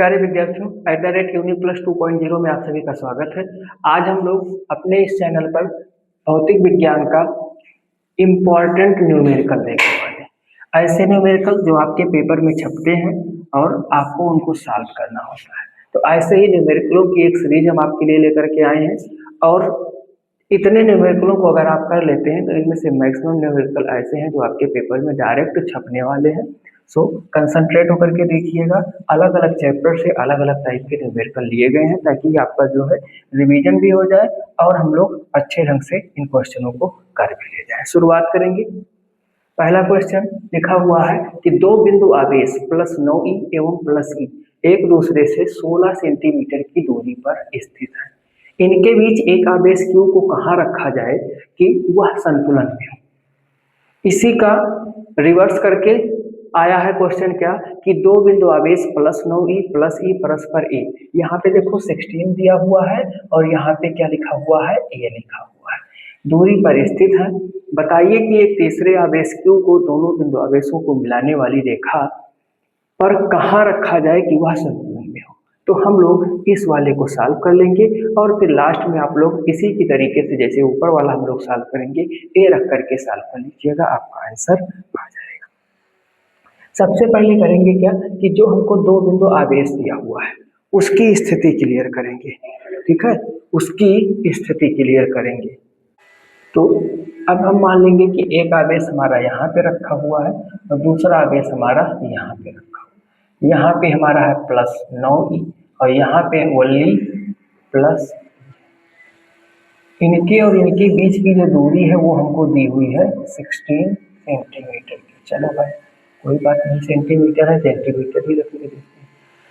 प्यारे विद्यार्थियों, @UniPlus 2.0 में आप सभी का स्वागत है। आज हम लोग अपने इस चैनल पर भौतिक विज्ञान का इम्पोर्टेंट न्यूमेरिकल देखने वाले हैं। ऐसे न्यूमेरिकल जो आपके पेपर में छपते हैं और आपको उनको सॉल्व करना होता है। तो ऐसे ही न्यूमेरिकलों की एक सीरीज हम आपके लिए लेकर के आए हैं और इतने न्यूमेरिकलों को अगर आप कर लेते हैं तो इनमें से मैक्सिमम न्यूमेरिकल ऐसे हैं जो आपके पेपर में डायरेक्ट छपने वाले हैं। सो कंसंट्रेट होकर के देखिएगा। अलग अलग चैप्टर से अलग अलग टाइप के न्यूमेरिकल लिए गए हैं ताकि आपका जो है रिवीजन भी हो जाए और हम लोग अच्छे ढंग से इन क्वेश्चनों को कर भी ले जाए। शुरुआत करेंगे। पहला क्वेश्चन लिखा हुआ है कि दो बिंदु आवेश +9e एवं +e एक दूसरे से 16 सेंटीमीटर की दूरी पर स्थित है। इनके बीच एक आवेश Q को कहाँ रखा जाए कि वह संतुलन में हो। इसी का रिवर्स करके आया है क्वेश्चन क्या कि दो बिंदु आवेश +9e +e परस्पर a। यहाँ पे देखो 16 दिया हुआ है और यहाँ पे क्या लिखा हुआ है, a लिखा हुआ है। दूरी पर स्थित है। बताइए कि एक तीसरे आवेश Q को दोनों बिंदु आवेशों को मिलाने वाली रेखा पर कहाँ रखा जाए कि वह संतुलन में हो। तो हम लोग इस वाले को सॉल्व कर लेंगे और फिर लास्ट में आप लोग इसी की तरीके से जैसे ऊपर वाला हम लोग सॉल्व करेंगे a रख करके सॉल्व कर लीजिएगा, आपका आंसर आ जाएगा। सबसे पहले करेंगे क्या कि जो हमको दो बिंदु आवेश दिया हुआ है उसकी स्थिति क्लियर करेंगे। ठीक है, उसकी स्थिति क्लियर करेंगे। तो अब हम मान लेंगे कि एक आवेश हमारा यहाँ पे रखा हुआ है और दूसरा आवेश हमारा यहाँ पे रखा हुआ है। यहाँ पे हमारा है +9e और यहाँ पे ओनली प्लस। इनके और इनके बीच की जो दूरी है वो हमको दी हुई है 16 सेंटीमीटर की। चलो भाई कोई बात नहीं, सेंटीमीटर है सेंटीमीटर ही रख लेते हैं।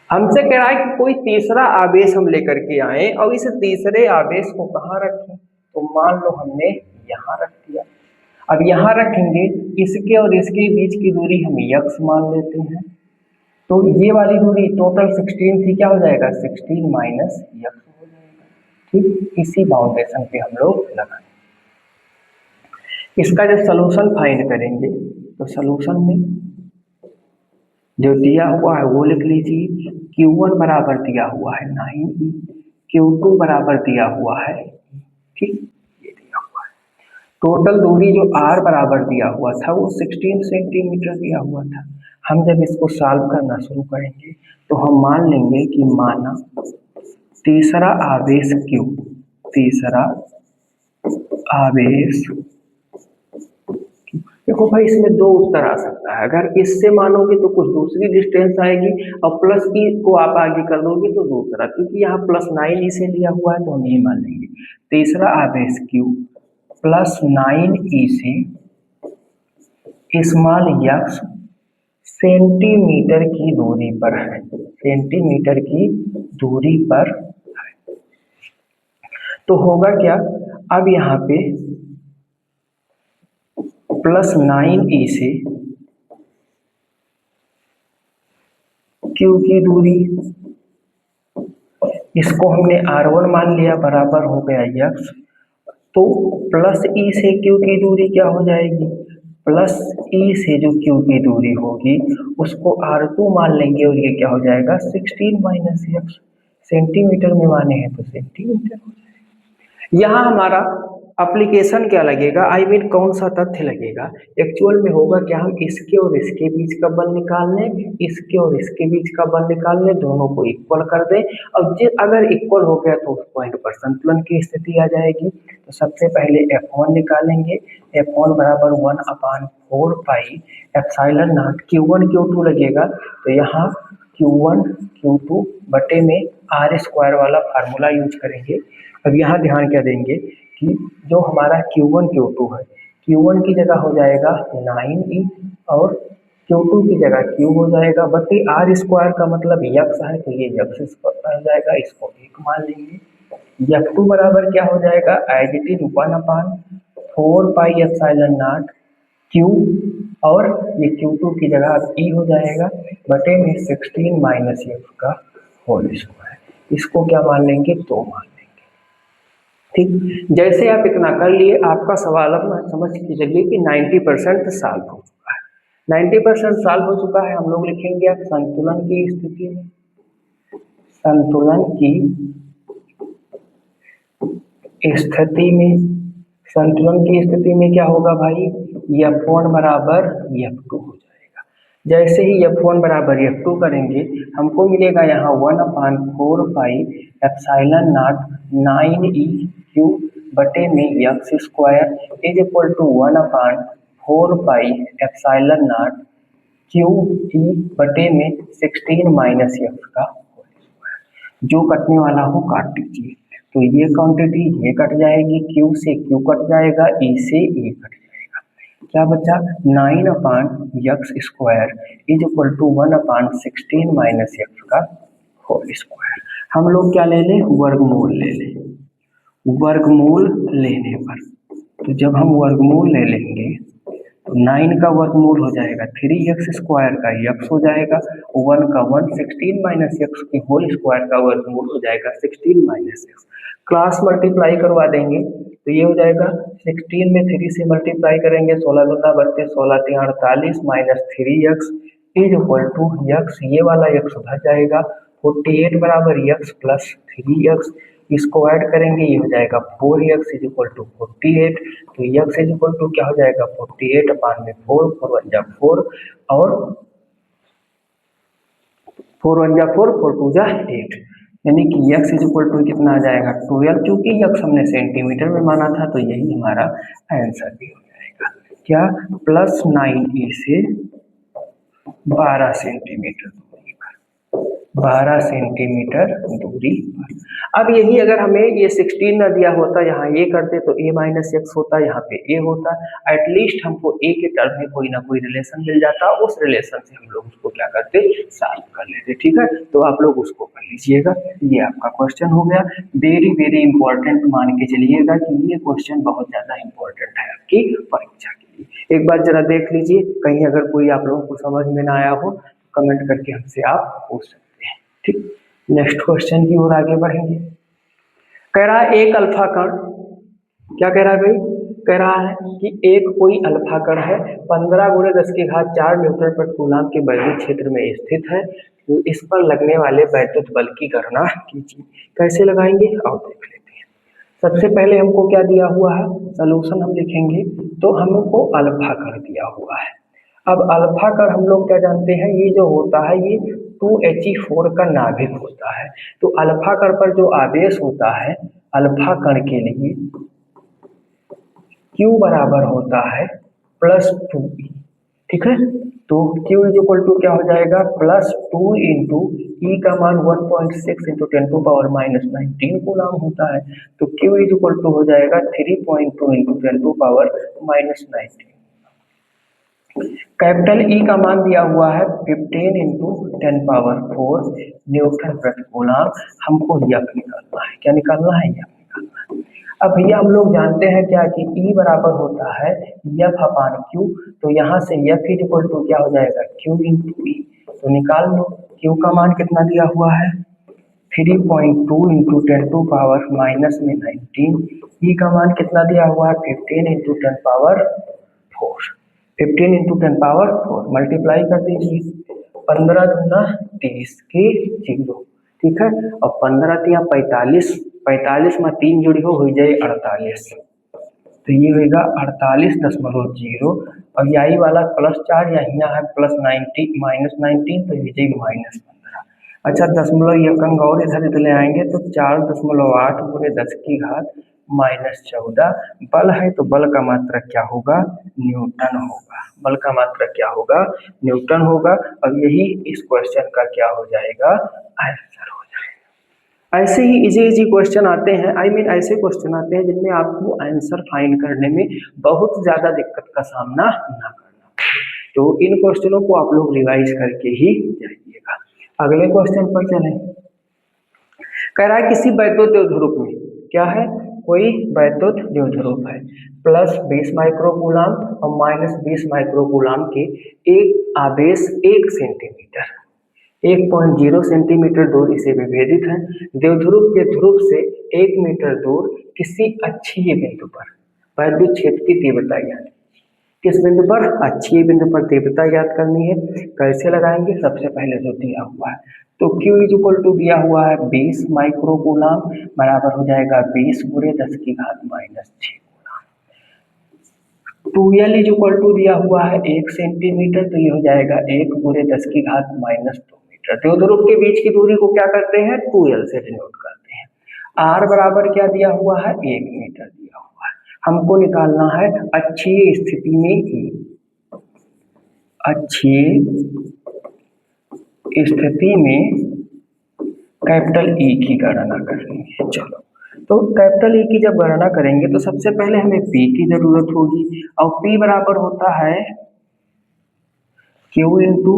हमसे कह रहा है कि कोई तीसरा आवेश हम लेकर के आए और इस तीसरे आवेश को कहाँ रखें। तो मान लो हमने यहाँ रख दिया। अब यहाँ रखेंगे, इसके और इसके बीच की दूरी हम x मान लेते हैं। तो ये वाली दूरी टोटल 16 थी, क्या हो जाएगा 16 - x हो जाएगा। ठीक, इसी बाउंडेशन पे हम लोग लगाएंगे। इसका जब सोल्यूशन फाइंड करेंगे तो सोल्यूशन में जो दिया हुआ है वो लिख लीजिए। Q1 बराबर दिया हुआ है 9e, Q2 बराबर दिया हुआ है। ठीक, ये दिया हुआ है। टोटल दूरी जो r बराबर दिया हुआ था वो 16 सेंटीमीटर दिया हुआ था। हम जब इसको सॉल्व करना शुरू करेंगे तो हम मान लेंगे कि माना तीसरा आवेश Q, तीसरा आवेश, देखो भाई इसमें दो उत्तर आ सकता है। अगर इससे मानोगे तो कुछ दूसरी डिस्टेंस आएगी और +e को आप आगे कर दोगे तो दूसरा, क्योंकि यहाँ +9e से लिया हुआ है तो हम ये मान लेंगे तीसरा आवेश Q +9e से स्मॉल x सेंटीमीटर की दूरी पर है, सेंटीमीटर की दूरी पर है। तो होगा क्या, अब यहाँ पे +9e से Q की दूरी, इसको हमने r1 मान लिया, बराबर हो गया x। तो +e से Q की दूरी क्या हो जाएगी, +e से जो Q की दूरी होगी उसको r2 मान लेंगे और ये क्या हो जाएगा 16 - x। सेंटीमीटर में माने हैं तो सेंटीमीटर हो जाएगा। यहाँ हमारा एप्लीकेशन क्या लगेगा, आई मीन कौन सा तथ्य लगेगा। एक्चुअल में होगा क्या, हम इसके और इसके बीच का बल निकाल लें, इसके और इसके बीच का बल निकाल लें, दोनों को इक्वल कर दें। अब अगर इक्वल हो गया तो उस पॉइंट पर संतुलन की स्थिति आ जाएगी। तो सबसे पहले F1 निकालेंगे। F1 बराबर 1/4 pi epsilon not Q1 Q2 लगेगा। तो यहाँ Q1 Q2 बटे में r² वाला फार्मूला यूज करेंगे। अब यहाँ ध्यान क्या देंगे कि जो हमारा Q1 Q2 है, Q1 की जगह हो जाएगा 9e और Q2 की जगह Q हो जाएगा बटे r² का मतलब x है तो ये x² हो जाएगा, इसको 1 मान लेंगे। F2 बराबर क्या हो जाएगा, as it is 1/4 pi epsilon not Q और ये Q2 की जगह अब e हो जाएगा बटे में 16 - f का होल स्क्वायर। इसको क्या मान लेंगे, 2 मान लेंगे। ठीक, जैसे आप इतना कर लिए आपका सवाल अब समझ के चलिए कि 90% सॉल्व हो चुका है। 90% सॉल्व हो चुका है। हम लोग लिखेंगे अब संतुलन की स्थिति में। संतुलन की स्थिति में क्या होगा भाई, F1 बराबर F2 हो जाएगा। जैसे ही F1 बराबर F2 करेंगे हमको मिलेगा यहाँ 1/4 पाई एप्सिलॉन नॉट 9EQ बटे में x square is equal to 1/4 pi epsilon not QE बटे में 16 माइनस x का होल स्क्वायर। जो कटने वाला हो काट दीजिए। तो ये क्वांटिटी ये कट जाएगी, Q से Q कट जाएगा, E से E कट जाएगा। क्या बचा 9/x square is equal to 1/16 minus x का होल स्क्वायर। हम लोग क्या ले लें, वर्गमूल ले लें। वर्गमूल लेने पर तो जब हम वर्गमूल ले लेंगे तो 9 का वर्गमूल हो जाएगा 3x स्क्वायर का x हो जाएगा, 1 का 1 16 माइनस x के होल स्क्वायर का वर्गमूल हो जाएगा 16 माइनस x। क्रॉस मल्टीप्लाई करवा देंगे तो ये हो जाएगा 16 में 3 से मल्टीप्लाई करेंगे 16 दूना 32 16 3 48 minus 3x is equal to x, ये वाला x उधर जाएगा 48 बराबर x प्लस 3x, इसको ऐड करेंगे ये हो जाएगा 4x इज इक्वल टू 48। तो x इज इक्वल टू क्या हो जाएगा 48 अपान में 4, 4 1 जा 4 और 4 1 जा 4, 4 2 जा 8, यानी कि x इज इक्वल टू कितना आ जाएगा 12। चूंकि x हमने सेंटीमीटर में माना था तो यही हमारा आंसर भी हो जाएगा। क्या प्लस 9e से 12 सेंटीमीटर 12 सेंटीमीटर दूरी पर। अब यही अगर हमें ये 16 न दिया होता, यहाँ ये करते तो a माइनस एक्स होता, यहाँ पे a होता, एटलीस्ट हमको a के टर्म में कोई ना कोई रिलेशन मिल जाता, उस रिलेशन से हम लोग उसको क्या करते सॉल्व कर लेते। ठीक है, तो आप लोग उसको कर लीजिएगा। ये आपका क्वेश्चन हो गया, वेरी वेरी इंपॉर्टेंट मान के चलिएगा कि ये क्वेश्चन बहुत ज्यादा इंपॉर्टेंट है आपकी परीक्षा के लिए। एक बार जरा देख लीजिए, कहीं अगर कोई आप लोगों को समझ में ना आया हो कमेंट करके हमसे आप पूछ सकते हैं। ठीक, नेक्स्ट क्वेश्चन की ओर आगे बढ़ेंगे। कह रहा है एक अल्फा कण, क्या कह रहा है भाई, कह रहा है कि एक कोई अल्फा कण है 15 × 10⁴ न्यूटन प्रति कूलम के वैद्युत क्षेत्र में स्थित है, तो इस पर लगने वाले वैद्युत बल की गणना कीजिए। कैसे लगाएंगे आओ देख लेते हैं। सबसे पहले हमको क्या दिया हुआ है, सॉल्यूशन हम लिखेंगे तो हमको अल्फा कण दिया हुआ है। अब अल्फा कण हम लोग क्या जानते हैं, ये जो होता है ये 2He4 का नाभिक होता है। तो अल्फा कण पर जो आवेश होता है अल्फा कण के लिए Q बराबर होता है +2E। ठीक है, तो Q इज इक्वल टू क्या हो जाएगा +2 इंटू E का मान 1.6 इंटू 10⁻⁻19 कूलम होता है। तो Q इज इक्वल टू हो जाएगा 3.2 इंटू 10⁻⁻19। कैपिटल E का मान दिया हुआ है 15 इंटू 10⁻⁴ न्यूटन प्रति कूलम। हमको यफ निकालना है, क्या निकालना है, यफ निकालना है। अब भैया हम लोग जानते हैं क्या कि E बराबर होता है यफ अपान Q, तो यहाँ से यफ इज इक्वल टू क्या हो जाएगा Q इंटू E। तो निकाल लो, Q का मान कितना दिया हुआ है 3.2 इंटू 10⁻⁻19। E का मान कितना दिया हुआ है 15 इंटू 10⁻⁴। 15 इंटू 10⁻⁴ मल्टीप्लाई कर दीजिए, 15 दूना 30 के 0। ठीक है, और 15 तिया 45, 45 में 3 जुड़ी हो जाए 48, तो ये होगा 48.0 और यही वाला +4 यहाँ है +90 -19 तो ये जाए -15। अच्छा, दशमलव एक अंक और इधर ले आएंगे तो 4.8 × 10⁻⁻14। बल है तो बल का मात्रक क्या होगा न्यूटन होगा, बल का मात्रक क्या होगा न्यूटन होगा। और यही इस क्वेश्चन का क्या हो जाएगा आंसर हो जाएगा। ऐसे ही इजी क्वेश्चन आते हैं, ऐसे क्वेश्चन आते हैं जिनमें आपको आंसर फाइंड करने में बहुत ज्यादा दिक्कत का सामना ना करना पड़े, तो इन क्वेश्चनों को आप लोग रिवाइज करके ही जाइएगा। अगले क्वेश्चन पर चलें। कह रहा है किसी वैद्युत द्विध्रुव में, क्या है, कोई वैद्युत द्विध्रुव है +20 माइक्रोकूलम और -20 माइक्रोकूलम के एक आवेश 1 सेंटीमीटर 1.0 सेंटीमीटर दूर इसे विभेदित है। द्विध्रुव के ध्रुव से 1 मीटर दूर किसी अक्षीय बिंदु पर वैद्युत क्षेत्र की तीव्रता ज्ञात। किस बिंदु पर, अक्षीय बिंदु पर तीव्रता ज्ञात करनी है। कैसे लगाएंगे, सबसे पहले जो दिया हुआ है तो Q इज इक्वल टू दिया हुआ है 20 माइक्रो कूलाम बराबर हो जाएगा 20 गुणे 10 की घात minus 6। 2L is equal to दिया हुआ है 1 सेंटीमीटर, तो ये हो जाएगा 1 गुणे 10 की घात माइनस 2 मीटर। दो ध्रुव के बीच की दूरी को क्या करते हैं 2L से डिनोट करते हैं। R बराबर क्या दिया हुआ है 1 मीटर दिया हुआ है। हमको निकालना है अक्षीय स्थिति में E, अक्षीय स्थिति में कैपिटल E की गणना करनी है। चलो, तो कैपिटल E की जब गणना करेंगे तो सबसे पहले हमें P की जरूरत होगी और P बराबर होता है Q इंटू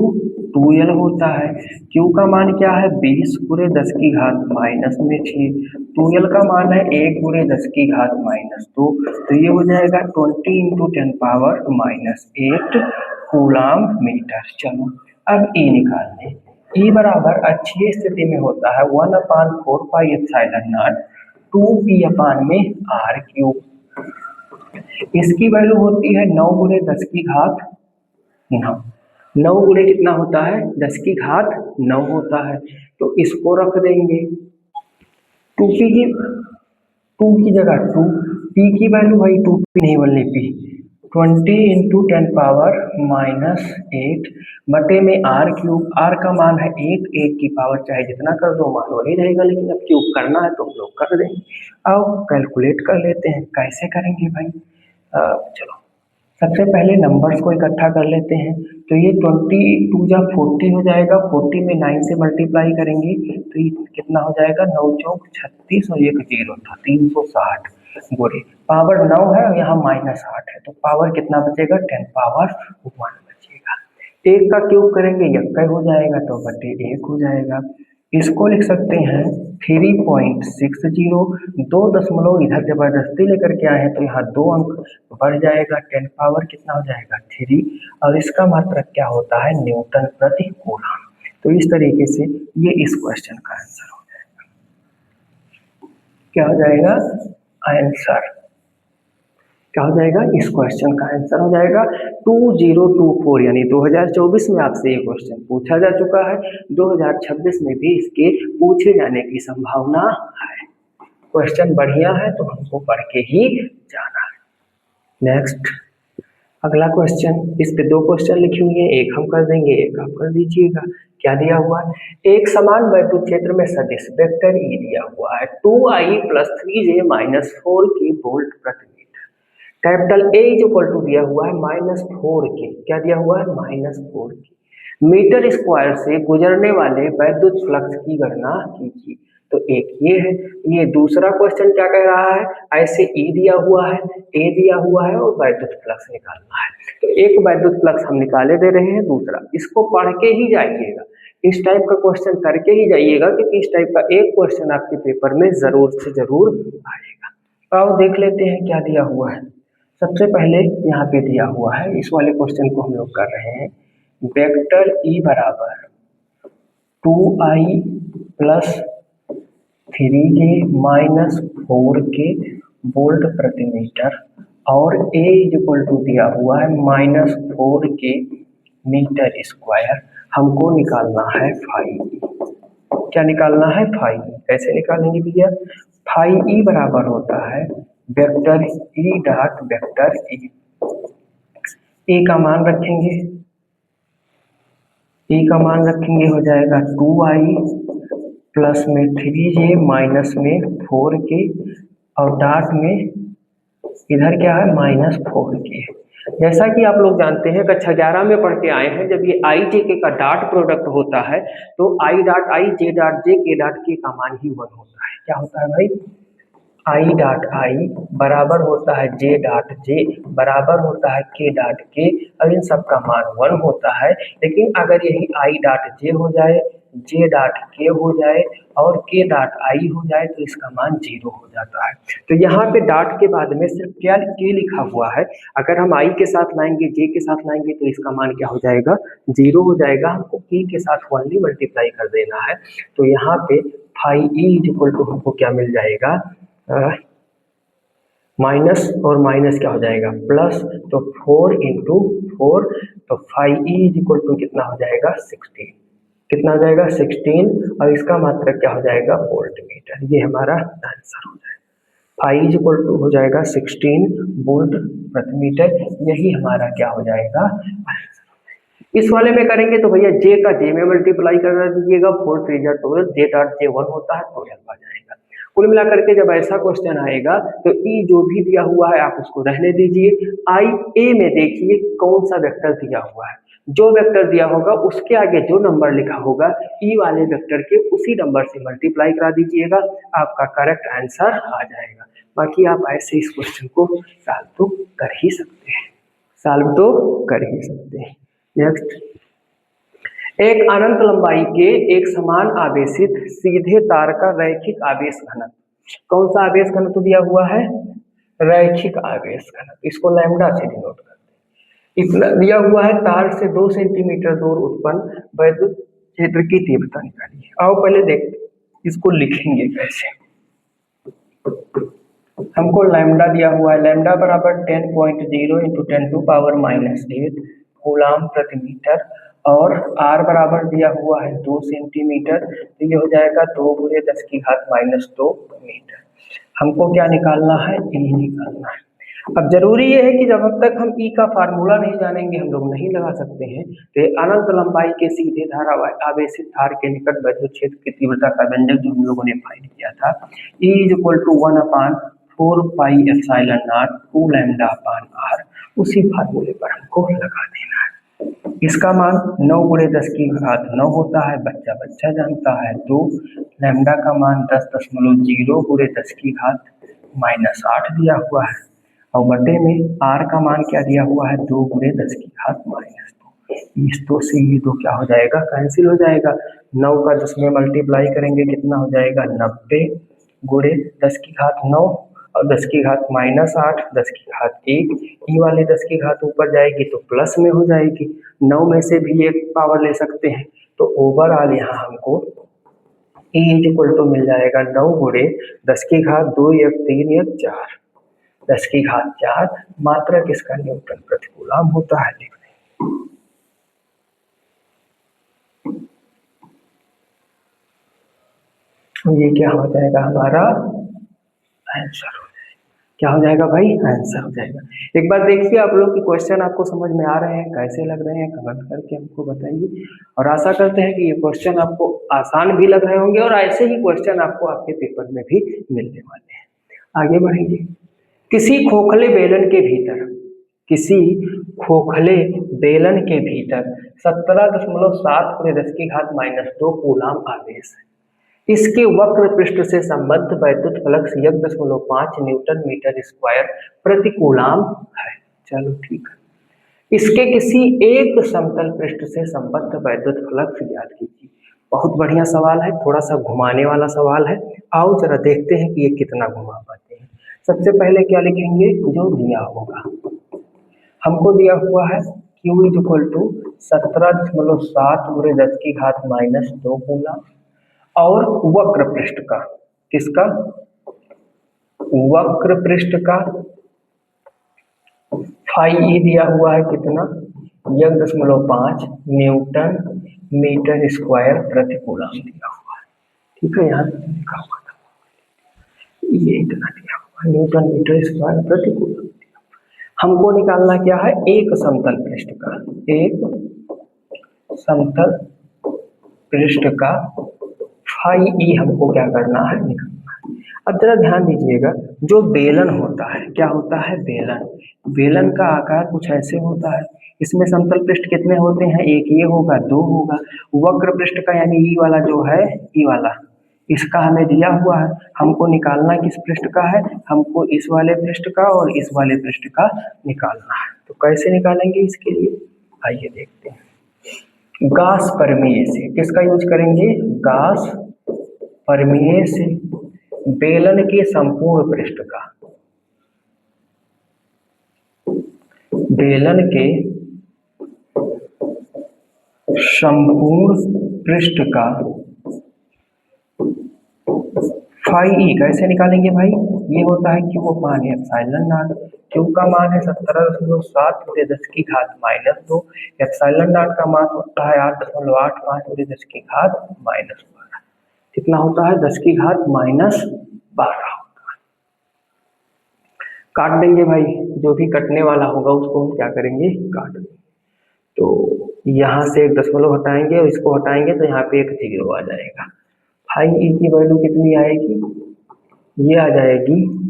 2L होता है। Q का मान क्या है 20 गुणे 10 की घात माइनस में 6, 2L का मान है 1 गुणे 10 की घात माइनस 2, तो ये हो जाएगा 20 into 10 power minus 8 coulomb meter. चलो अब E निकालने। E बराबर अक्षीय स्थिति में होता है 1/4 पाई एप्सिलॉन नॉट 2P अपान में R क्यूब। इसकी वैल्यू होती है 9 गुणे 10 की घात 9। 9 गुणे कितना होता है 10 की घात 9 होता है, तो इसको रख देंगे 2P की 2 की जगह 2, P की वैल्यू भाई 2P नहीं बोलनी P, 20 इंटू 10 पावर माइनस 8 बटे में R क्यूब। R का मान है 1, 1 की पावर चाहे जितना कर दो मान वही रहेगा, लेकिन अब क्यूब करना है तो हम लोग कर देंगे। अब कैलकुलेट कर लेते हैं, कैसे करेंगे भाई। चलो सबसे पहले नंबर्स को इकट्ठा कर लेते हैं, तो ये 22 जा 40 हो जाएगा, 40 में 9 से मल्टीप्लाई करेंगे तो ये कितना हो जाएगा 9 चौक 36 और 1 0 था 360 गुणे पावर 9 है और यहाँ माइनस 8 है, तो पावर कितना बचेगा 10 पावर 1 बचेगा। 1 का क्यूब करेंगे 1 हो जाएगा तो बटे 1 हो जाएगा। इसको लिख सकते हैं 3.60, 2 दशमलव इधर जबरदस्ती लेकर के आए हैं तो यहाँ 2 अंक बढ़ जाएगा, 10 पावर कितना हो जाएगा 3, और इसका मात्रक क्या होता है न्यूटन प्रति कूलम। तो इस तरीके से ये इस क्वेश्चन का आंसर हो जाएगा। क्या हो जाएगा आंसर, क्या हो जाएगा इस क्वेश्चन का आंसर हो जाएगा 2024, यानी 2024 में आपसे ये क्वेश्चन पूछा जा चुका है, 2026 में भी इसके पूछे जाने की संभावना है। क्वेश्चन बढ़िया है तो हमको पढ़ के ही जाना है। नेक्स्ट अगला क्वेश्चन, इस पे 2 क्वेश्चन लिखी हुई है, एक हम कर देंगे एक आप कर दीजिएगा। क्या दिया हुआ है, एक समान वैद्युत क्षेत्र में सदिश वेक्टर E दिया हुआ है 2I + 3J - 4 की वोल्ट प्रति meter. Capital A is equal to दिया हुआ है -4 के, क्या दिया हुआ है -4 के मीटर स्क्वायर से गुजरने वाले वैद्युत फ्लक्स की गणना कीजिए। तो एक ये है, ये दूसरा क्वेश्चन क्या कह रहा है, ऐसे E दिया हुआ है, A दिया हुआ है और वैद्युत फ्लक्स निकालना है। तो एक वैद्युत फ्लक्स हम निकाले दे रहे हैं, दूसरा इसको पढ़ के ही जाइएगा, इस टाइप का क्वेश्चन करके ही जाइएगा, क्योंकि इस टाइप का एक क्वेश्चन आपके पेपर में जरूर से जरूर आएगा। आओ देख लेते हैं क्या दिया हुआ है। सबसे पहले यहाँ पे दिया हुआ है, इस वाले क्वेश्चन को हम लोग कर रहे हैं, वेक्टर E बराबर 2I + 3J - 4 के वोल्ट प्रति मीटर और A इज इक्वल टू दिया हुआ है -4 के मीटर स्क्वायर। हमको निकालना है फाई E। क्या निकालना है फाई E। कैसे निकालेंगे भैया, फाई E बराबर होता है vector E dot vector E। A का मान रखेंगे, E का मान रखेंगे हो जाएगा 2I प्लस में 3J माइनस में 4K और डॉट में इधर क्या है -4K। जैसा कि आप लोग जानते हैं कक्षा 11 में पढ़ के आए हैं, जब ये I J K का डॉट प्रोडक्ट होता है तो I dot I J dot J K dot K का मान ही 1 होता है। क्या होता है भाई, I डॉट I बराबर होता है J डॉट J बराबर होता है K डॉट K और इन सब का मान 1 होता है। लेकिन अगर यही I डॉट J हो जाए, J डॉट K हो जाए और K डॉट I हो जाए तो इसका मान 0 हो जाता है। तो यहाँ पे डॉट के बाद में सिर्फ क्या K लिखा हुआ है, अगर हम I के साथ लाएंगे J के साथ लाएंगे तो इसका मान क्या हो जाएगा 0 हो जाएगा। हमको K के साथ ओनली मल्टीप्लाई कर देना है, तो यहाँ पे phi E is equal to हमको क्या मिल जाएगा, माइनस और माइनस क्या हो जाएगा प्लस, तो 4 इंटू 4, तो phi E is equal to कितना हो जाएगा 16। कितना हो जाएगा 16, और इसका मात्रक क्या हो जाएगा वोल्ट मीटर। ये हमारा आंसर हो जाएगा। फाई इज इक्वल टू हो जाएगा 16 वोल्ट प्रति मीटर। यही हमारा क्या हो जाएगा आंसर। इस वाले में करेंगे तो भैया जे का जे में मल्टीप्लाई कर दीजिएगा, 4 3 जा 12, जे डॉट जे 1 होता है 12 आ जाएगा। कुल मिलाकर के जब ऐसा क्वेश्चन आएगा तो ई जो भी दिया हुआ है आप उसको रहने दीजिए। आई ए में देखिए कौन सा वेक्टर दिया हुआ है, जो वेक्टर दिया होगा उसके आगे जो नंबर लिखा होगा ई वाले वेक्टर के उसी नंबर से मल्टीप्लाई करा दीजिएगा, आपका करेक्ट आंसर आ जाएगा। बाकी आप ऐसे इस क्वेश्चन को सॉल्व तो कर ही सकते हैं, सॉल्व तो कर ही सकते हैं। नेक्स्ट, एक अनंत लंबाई के एक समान आवेशित सीधे तार का रैखिक आवेश घनत्व। कौन सा आवेश घनत्व दिया हुआ है? रैखिक आवेश घनत्व। इसको लैम्डा से डिनोट करते हैं। इतना दिया हुआ है, तार से 2 सेंटीमीटर दूर उत्पन्न वैद्युत क्षेत्र की तीव्रता निकालिए। आओ पहले देखते इसको लिखेंगे कैसे। हमको लैम्डा दिया हुआ है, लैम्डा बराबर 10.0 इंटू 10⁻⁻8 कूलाम प्रति मीटर, और आर बराबर दिया हुआ है 2 सेंटीमीटर, तो ये हो जाएगा 2 × 10⁻⁻2 मीटर। हमको क्या निकालना है? ई निकालना है। अब जरूरी ये है कि जब तक हम ई का फार्मूला नहीं जानेंगे हम लोग नहीं लगा सकते हैं। तो अनंत लंबाई के सीधे धारा आवेशित तार के निकट वैद्युत क्षेत्र की तीव्रता का व्यंजक जो हम लोगों ने फाइंड किया था, E = 1/4πε0 2 λ/r, उसी फार्मूले पर हमको लगा देना है। इसका मान 9 × 10⁻9 होता है, बच्चा बच्चा जानता है। 2 लैम्डा का मान 10.0 × 10⁻8 दिया हुआ है, और बटे में आर का मान क्या दिया हुआ है? 2 × 10⁻2। इस 2 से ये 2 क्या हो जाएगा? कैंसिल हो जाएगा। 9 का 10 में मल्टीप्लाई करेंगे कितना हो जाएगा? 90 × 10⁻9 और 10⁻8 10⁻1। ई वाले 10 ऊपर जाएगी तो प्लस में हो जाएगी। 9 में से भी एक पावर ले सकते हैं, तो ओवरऑल यहाँ हमको E = मिल जाएगा 9 × 10⁻2 1 3 1 4 10⁻4 मात्रक इसका न्यूटन प्रति कूलम होता है। लिख ये क्या हो जाएगा? हमारा आंसर हो जाएगा। क्या हो जाएगा भाई? आंसर हो जाएगा। एक बार देखिए आप लोग कि क्वेश्चन आपको समझ में आ रहे हैं, कैसे लग रहे हैं, कमेंट करके हमको बताइए। और आशा करते हैं कि ये क्वेश्चन आपको आसान भी लग रहे होंगे और ऐसे ही क्वेश्चन आपको आपके पेपर में भी मिलने वाले हैं। आगे बढ़ेंगे। किसी खोखले बेलन के भीतर 17.7 × 10⁻2 कूलम आवेश है। इसके वक्र पृष्ठ से संबद्ध वैद्युत फ्लक्स 1.5 न्यूटन मीटर स्क्वायर प्रति कूलम है। चलो ठीक है। इसके किसी एक समतल पृष्ठ से संबद्ध वैद्युत फ्लक्स ज्ञात कीजिए। बहुत बढ़िया सवाल है, थोड़ा सा घुमाने वाला सवाल है। आओ जरा देखते हैं कि ये कितना घुमा पाते हैं। सबसे पहले क्या लिखेंगे? जो दिया होगा, हमको दिया हुआ है Q = 17.7 × 10⁻2 कूलम, और वक्र पृष्ठ का, किसका? वक्र पृष्ठ का फाई ई दिया हुआ है कितना? 1.5 न्यूटन मीटर स्क्वायर प्रति कूलम दिया हुआ है। ठीक है, यहाँ लिखा हुआ था ये इतना दिया हुआ न्यूटन मीटर स्क्वायर प्रति कूलम। हमको निकालना क्या है? एक समतल पृष्ठ का, एक समतल पृष्ठ का फाई ई हमको क्या करना है? निकालना है। अब जरा ध्यान दीजिएगा, जो बेलन होता है, क्या होता है? बेलन। बेलन का आकार कुछ ऐसे होता है। इसमें समतल पृष्ठ कितने होते हैं? एक ये होगा, 2 होगा। वक्र पृष्ठ का यानी ई वाला जो है, ई वाला, इसका हमें दिया हुआ है। हमको निकालना किस पृष्ठ का है? हमको इस वाले पृष्ठ का और इस वाले पृष्ठ का निकालना है। तो कैसे निकालेंगे इसके लिए? आइए देखते हैं। गास परमेय से, किसका यूज करेंगे? गास परमेय से बेलन के संपूर्ण पृष्ठ का, बेलन के संपूर्ण पृष्ठ का फाई ई कैसे निकालेंगे भाई? ये होता है Q/ε0। Q का मान है 17.7 × 10⁻²। एप्सिलॉन नॉट का मान होता है 8.85 × 10⁻12। कितना होता है? 10⁻12 होता है। काट देंगे भाई, जो भी कटने वाला होगा उसको हम क्या करेंगे? काट देंगे। तो यहाँ से एक दशमलव हटाएंगे और इसको हटाएंगे तो यहाँ पे एक 0 आ जाएगा। फाई ई की वैल्यू कितनी आएगी? ये आ जाएगी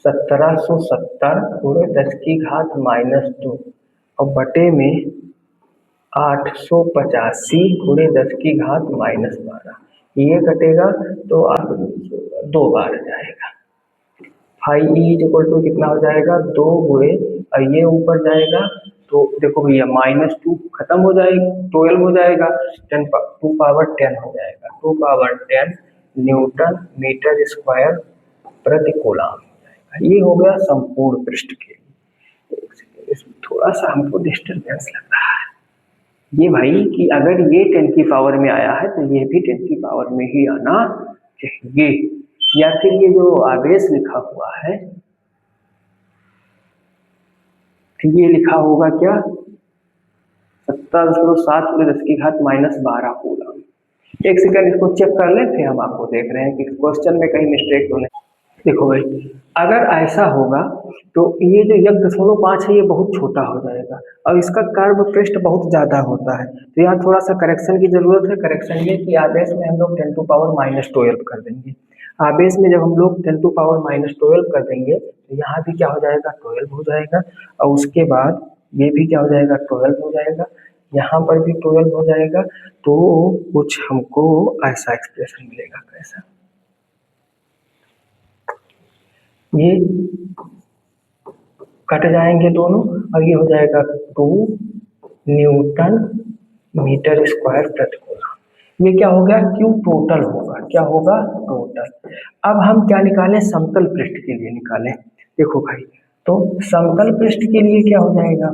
1770 × 10⁻² और बटे में 885 × 10⁻12। ये कटेगा तो 2 बार जाएगा। फाई ई इक्वल टू कितना हो जाएगा? 2 गुणे, और ये ऊपर जाएगा तो देखो भैया -2 खत्म हो जाएगा, 12 हो जाएगा, 2 पावर 10 हो जाएगा। 2 पावर 10 न्यूटन मीटर स्क्वायर प्रति कूलम हो जाएगा। ये हो गया संपूर्ण पृष्ठ के लिए। इसमें थोड़ा सा हमको डिस्टर्बेंस लग रहा है ये भाई, कि अगर ये 10 की पावर में आया है तो ये भी 10 की पावर में ही आना चाहिए। या फिर ये जो आवेश लिखा हुआ है, ये लिखा होगा क्या? 17.7 × 10⁻12 कूलम। एक सेकंड इसको चेक कर लें, फिर हम आपको देख रहे हैं कि क्वेश्चन में कहीं मिस्टेक तो नहीं। देखो भाई, अगर ऐसा होगा तो ये जो 1.5 है ये बहुत छोटा हो जाएगा और इसका कर्व पृष्ठ बहुत ज्यादा होता है, तो यहाँ थोड़ा सा करेक्शन की जरूरत है। करेक्शन ये कि आवेश में हम लोग 10⁻−12 कर देंगे। आवेश में जब हम लोग 10⁻−12 कर देंगे तो यहाँ भी क्या हो जाएगा? 12 हो जाएगा, और उसके बाद ये भी क्या हो जाएगा? 12 हो जाएगा, यहाँ पर भी 12 हो जाएगा। तो कुछ हमको ऐसा एक्सप्रेशन मिलेगा। कैसा? ये कट जाएंगे दोनों और ये हो जाएगा 2 न्यूटन मीटर स्क्वायर प्रति कूलम। ये क्या हो गया? Q टोटल होगा। क्या होगा? टोटल। अब हम क्या निकालें? समतल पृष्ठ के लिए निकालें। देखो भाई, तो समतल पृष्ठ के लिए क्या हो जाएगा?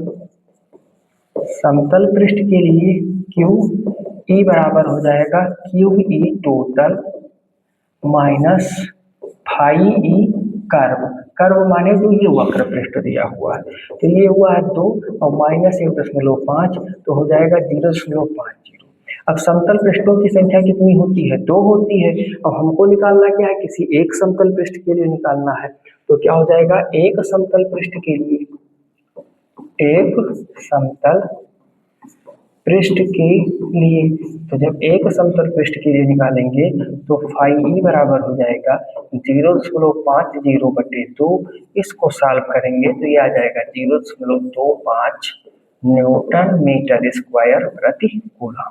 समतल पृष्ठ के लिए Q E बराबर हो जाएगा QE total minus phi E curve. Curve माने जो ये वक्र पृष्ठ दिया हुआ है, तो ये हुआ है 2 और -1.5 तो हो जाएगा 0.50। अब समतल पृष्ठों की संख्या कितनी होती है? 2 होती है। अब हमको निकालना क्या है? किसी एक समतल पृष्ठ के लिए निकालना है। तो क्या हो जाएगा? एक समतल पृष्ठ के लिए, एक समतल पृष्ठ के लिए, तो जब एक समतल पृष्ठ के लिए निकालेंगे तो फाई ई बराबर हो जाएगा 0.50/2। इसको सॉल्व करेंगे तो ये आ जाएगा 0.25 न्यूटन मीटर स्क्वायर प्रति कूलम।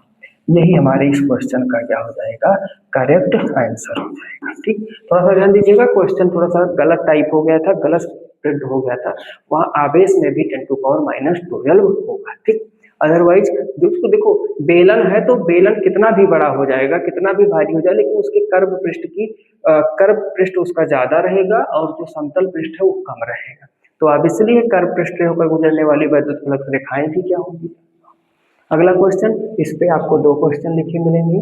यही हमारे इस क्वेश्चन का क्या हो जाएगा? करेक्ट आंसर हो जाएगा। ठीक, थोड़ा सा ध्यान दीजिएगा, क्वेश्चन थोड़ा सा गलत टाइप हो गया था, गलत प्रिंट हो गया था। वहाँ आवेश में भी 10⁻−12 होगा। ठीक, अदरवाइज दोस्तों देखो, बेलन है तो बेलन कितना भी बड़ा हो जाएगा, कितना भी भारी हो जाए, लेकिन उसके कर्व पृष्ठ उसका ज्यादा रहेगा और जो समतल पृष्ठ है वो कम रहेगा। तो अब इसलिए कर्व पृष्ठ होकर गुजरने वाली वैद्युत रेखाएं भी क्या होंगी? अगला क्वेश्चन, इस पे आपको 2 क्वेश्चन लिखे मिलेंगे।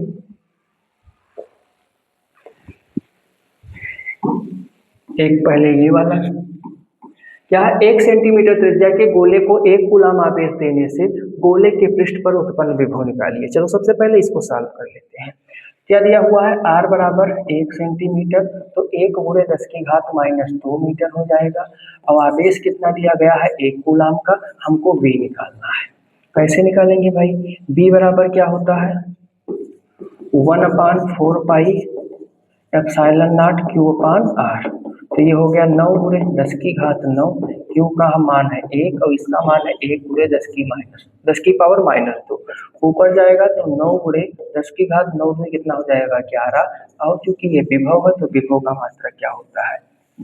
एक पहले ये वाला, क्या 1 सेंटीमीटर त्रिज्या के गोले को 1 कूलम आवेश देने से गोले के पृष्ठ पर उत्पन्न विभव निकालिए। चलो सबसे पहले इसको सॉल्व कर लेते हैं। क्या दिया हुआ है? r बराबर 1 सेंटीमीटर, तो 1 × 10⁻² मीटर हो जाएगा। और आवेश कितना दिया गया है? 1 कूलम का। हमको v निकालना है। कैसे निकालेंगे भाई? v बराबर क्या होता है? 1/4 पाई एप्सिलॉन नॉट Q/r। तो ये हो गया 9 × 10⁹। Q का मान है 1 और इसका मान है 1 × 10⁻²। ऊपर जाएगा तो 9 × 10⁹ कितना हो जाएगा? 11। और चूंकि ये विभव है तो विभव का मात्रा क्या होता है?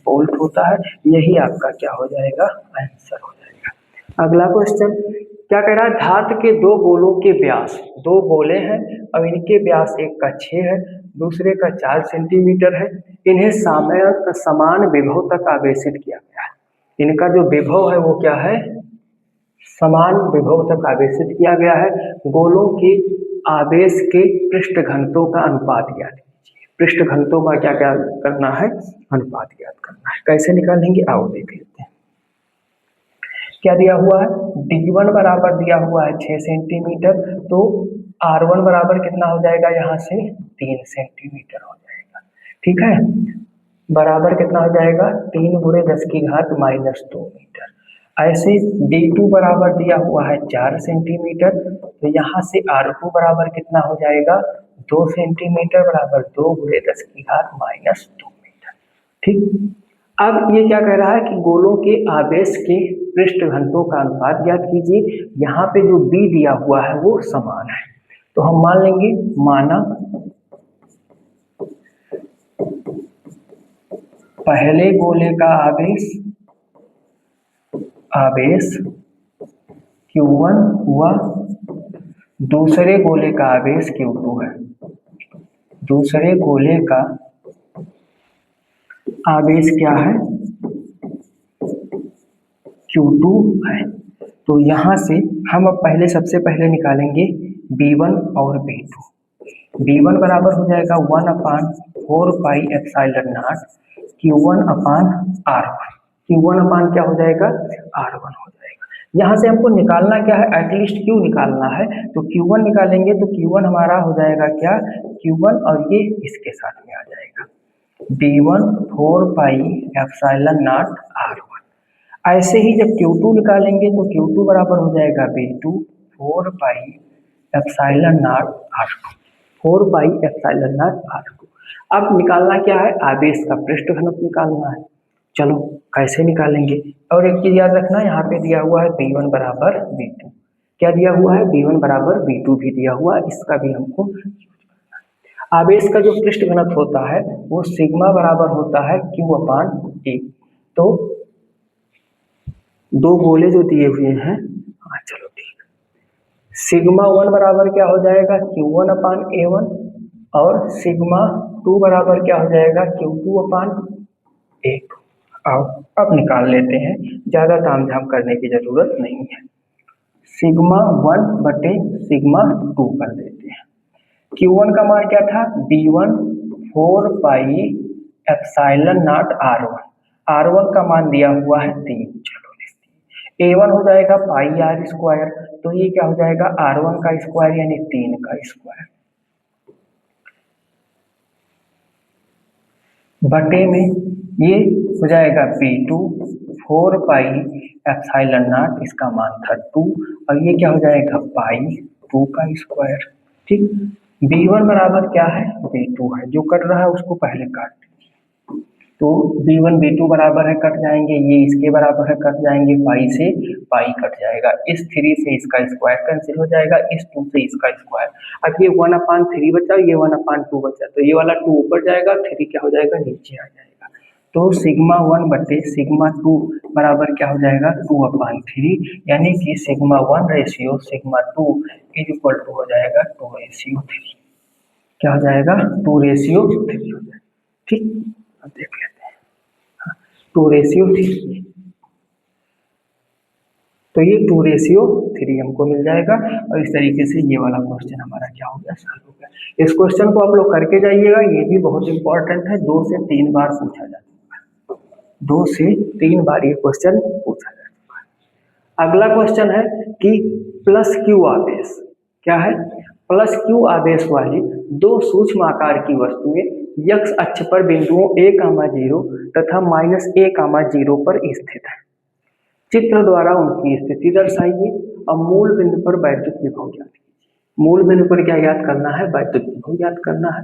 वोल्ट होता है। यही आपका क्या हो जाएगा? आंसर हो जाएगा। अगला क्वेश्चन क्या कह रहा है? धातु के 2 गोलों के व्यास, 2 गोले हैं और इनके व्यास एक का 6 है, दूसरे का 4 सेंटीमीटर है। इन्हें समान विभव तक आवेशित किया गया है। इनका जो विभव है वो क्या है? समान विभव तक आवेशित किया गया है। गोलों के आवेश के पृष्ठ घनत्वों का अनुपात ज्ञात कीजिए। पृष्ठ घनत्वों का क्या क्या करना है, अनुपात ज्ञात करना है। कैसे निकालेंगे आओ देख लेते हैं। क्या दिया हुआ है, D1 बराबर दिया हुआ है 6 सेंटीमीटर, तो R1 बराबर कितना हो जाएगा, यहाँ से 3 सेंटीमीटर हो जाएगा। ठीक है, बराबर कितना हो जाएगा, 3 गुणे 10 की घात -2 मीटर। ऐसे D2 बराबर दिया हुआ है 4 सेंटीमीटर, तो यहाँ से R2 बराबर कितना हो जाएगा, 2 सेंटीमीटर बराबर 2 गुणे 10 की घात -2 मीटर। ठीक, अब ये क्या कह रहा है कि गोलों के आवेश के पृष्ठ घनत्वों का अनुपात ज्ञात कीजिए। यहाँ पे जो B दिया हुआ है वो समान है, तो हम मान लेंगे, माना पहले गोले का आवेश Q1 हुआ, दूसरे गोले का आवेश Q2 है, दूसरे गोले का आवेश क्या है, Q2 है। तो यहाँ से हम अब सबसे पहले निकालेंगे B1 और B2। B1 बराबर हो जाएगा 1/4 pi epsilon not Q1 upon R1। Q1 अपान क्या हो जाएगा, R1 हो जाएगा। यहाँ से हमको निकालना क्या है, एटलीस्ट Q निकालना है, तो Q1 निकालेंगे तो Q1 हमारा हो जाएगा क्या, Q1 और ये इसके साथ में आ जाएगा B1 4 pi epsilon not R1। ऐसे ही जब Q2 निकालेंगे तो Q2 बराबर हो जाएगा B2 4 pi epsilon not R2, 4 pi epsilon not R2। अब निकालना क्या है, आवेश का पृष्ठ घनत्व निकालना है। चलो कैसे निकालेंगे, और एक चीज याद रखना, यहाँ पे दिया हुआ है B1 बराबर B2, क्या दिया हुआ है, B1 बराबर B2 भी दिया हुआ है, इसका भी हमको। आवेश का जो पृष्ठ घनत्व होता है वो सिग्मा बराबर होता है Q अपान A। तो दो गोले जो दिए हुए हैं, हाँ चलो ठीक, सिग्मा 1 बराबर क्या हो जाएगा, Q1 अपान A1, और सिग्मा 2 बराबर क्या हो जाएगा, Q2 अपान A2। अब निकाल लेते हैं, ज्यादा तामझाम करने की जरूरत नहीं है। सिग्मा 1 बटे सिग्मा 2 कर देते हैं। Q1 का मान क्या था, B1 4 pi epsilon not R1, R1 का मान दिया हुआ है 3, चलो A1 हो जाएगा पाई R स्क्वायर, तो ये क्या हो जाएगा, R1 का स्क्वायर यानी 3 का स्क्वायर, बटे में ये हो जाएगा B2 4 पाई एप्सिलॉन नॉट, इसका मान था 2, और ये क्या हो जाएगा पाई 2 का स्क्वायर। ठीक, B1 बराबर क्या है, B2 है, जो कट रहा है उसको पहले काट, तो B1 B2 बराबर है, कट जाएंगे, ये इसके बराबर है, कट जाएंगे, पाई से पाई कट जाएगा, इस 3 से इसका स्क्वायर कैंसिल हो जाएगा, इस 2 से इसका स्क्वायर। अब ये 1/3 बचा, ये 1/2 बचा, तो ये वाला 2 ऊपर जाएगा, 3 क्या हो जाएगा, नीचे आ जाएगा। तो सिग्मा 1 बटे सिग्मा 2 बराबर क्या हो जाएगा, 2/3, यानी कि sigma 1 ratio sigma 2 is equal to हो जाएगा 2:3। क्या हो जाएगा, 2:3 हो जाएगा। ठीक, अब देख लेते हैं, 2:3, तो ये 2:3 हमको मिल जाएगा, और इस तरीके से ये वाला क्वेश्चन हमारा क्या हो गया, सॉल्व हो गया। इस क्वेश्चन को आप लोग करके जाइएगा, ये भी बहुत इंपॉर्टेंट है, 2 से 3 बार पूछा जा चुका है, 2 से 3 बार ये क्वेश्चन पूछा जा चुका है। अगला क्वेश्चन है कि प्लस क्यू आवेश, क्या है, प्लस क्यू आवेश वाली दो सूक्ष्म आकार की वस्तुएं x अक्ष पर बिंदुओं a,0 तथा -a,0 पर स्थित है। चित्र द्वारा उनकी स्थिति दर्शाइए और मूल बिंदु पर वैद्युत विभव ज्ञात कीजिए। मूल बिंदु पर क्या ज्ञात करना है, वैद्युत विभव ज्ञात करना है।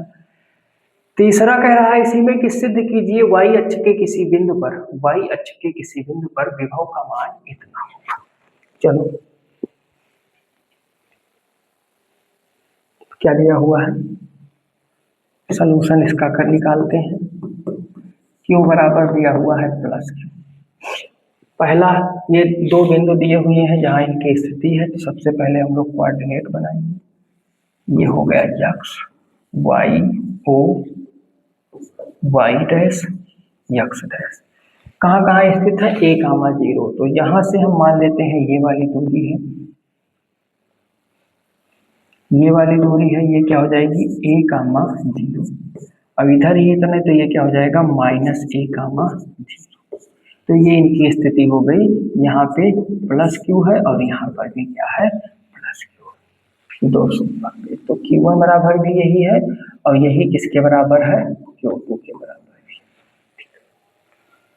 तीसरा कह रहा है इसी में कि सिद्ध कीजिए y अक्ष के किसी बिंदु पर, y अक्ष के किसी बिंदु पर विभव का मान इतना होगा। चलो क्या दिया हुआ है, सलूशन इसका कर निकालते हैं। Q बराबर दिया हुआ है प्लस Q। पहला, ये दो बिंदु दिए हुए हैं जहां इनकी स्थिति है, तो सबसे पहले हम लोग कोऑर्डिनेट बनाएंगे। ये हो गया x, y O, y dash, x dash. कहाँ कहाँ स्थित है, a,0, तो यहां से हम मान लेते हैं ये वाली दूरी है, ये वाली दूरी है, ये क्या हो जाएगी a,0, अब इधर ही इतने, तो ये क्या हो जाएगा -a, तो ये इनकी स्थिति हो गई। यहाँ पे प्लस क्यू है और यहाँ पर भी क्या है, प्लस क्यू। 200 तो Q1 बराबर भी यही है और यही किसके बराबर है, Q2 के बराबर है।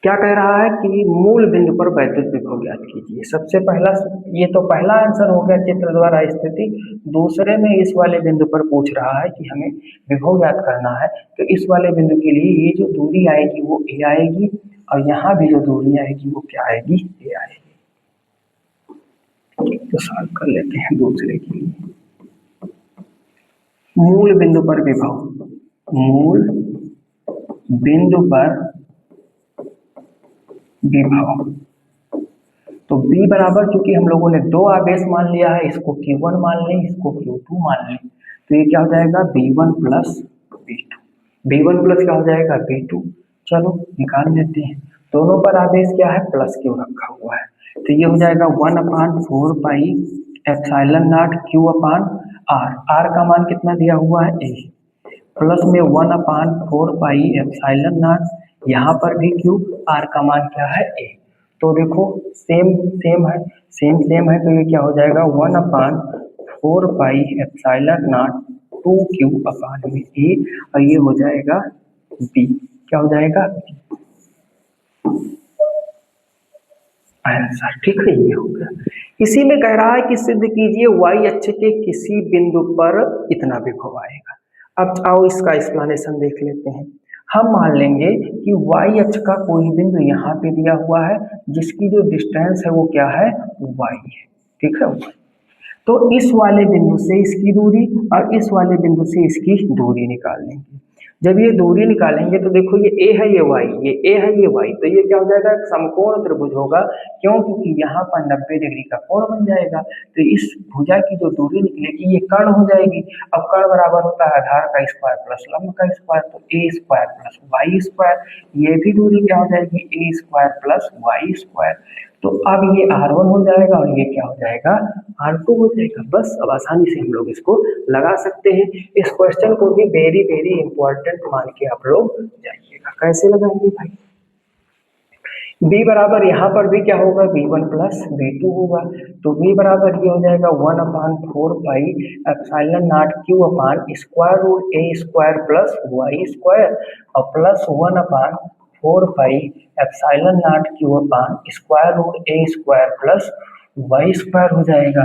क्या कह रहा है कि मूल बिंदु पर वैद्युत विभव ज्ञात कीजिए। सबसे पहला, ये तो पहला आंसर हो गया चित्र द्वारा स्थिति। दूसरे में इस वाले बिंदु पर पूछ रहा है कि हमें विभव ज्ञात करना है, तो इस वाले बिंदु के लिए ये जो दूरी आएगी वो a आएगी और यहाँ भी जो दूरी आएगी वो क्या आएगी, a आएगी। तो सॉल्व कर लेते हैं दूसरे के लिए। मूल बिंदु पर विभव, मूल बिंदु पर विभव, तो B बराबर, चूंकि हम लोगों ने दो आवेश मान लिया है, इसको Q1 मान लें, इसको Q2 मान लें, तो ये क्या हो जाएगा B1 plus B2। B1 plus क्या हो जाएगा B2। चलो निकाल लेते हैं। दोनों पर आवेश क्या है, प्लस क्यू रखा हुआ है, तो ये हो जाएगा 1/4 pi epsilon not Q upon R। R का मान कितना दिया हुआ है A, प्लस में 1/4 पाई एप्सिलॉन नॉट, यहाँ पर भी Q, R का मान क्या है A। तो देखो सेम सेम है, सेम है, तो ये क्या हो जाएगा 1/4 पाई एप्सिलॉन नॉट 2Q अपान में A, और ये हो जाएगा B। क्या हो जाएगा, आंसर। ठीक है, ये हो गया। इसी में कह रहा है कि सिद्ध कीजिए y अक्ष के किसी बिंदु पर इतना विभव आएगा। अब आओ इसका एक्सप्लेनेशन देख लेते हैं। हम मान लेंगे कि y अक्ष का कोई बिंदु यहाँ पे दिया हुआ है, जिसकी जो डिस्टेंस है वो क्या है, y है। ठीक है, तो इस वाले बिंदु से इसकी दूरी और इस वाले बिंदु से इसकी दूरी निकाल लेंगे। जब ये दूरी निकालेंगे तो देखो ये a है, ये y, ये a है, ये y, तो ये क्या हो जाएगा, एक समकोण त्रिभुज होगा। क्यों, क्योंकि यहाँ पर 90 डिग्री का कोण बन जाएगा। तो इस भुजा की जो दूरी निकलेगी ये कर्ण हो जाएगी। अब कर्ण बराबर होता है आधार का स्क्वायर प्लस लंब का स्क्वायर, तो a square plus y square. ये भी दूरी क्या हो जाएगी, a square plus y square. तो अब ये R1 हो जाएगा और ये क्या हो जाएगा, R2 हो जाएगा। बस अब आसानी से हम लोग इसको लगा सकते हैं। इस क्वेश्चन को भी वेरी वेरी इंपॉर्टेंट मान के आप लोग जाइएगा। कैसे लगाएंगे भाई, B बराबर यहाँ पर भी क्या होगा, B1 प्लस B2 होगा, तो B बराबर ये हो जाएगा 1/4 pi epsilon not Q upon square root A square plus y square और plus 1/4 pi epsilon not Q upon square root A square plus y square हो जाएगा।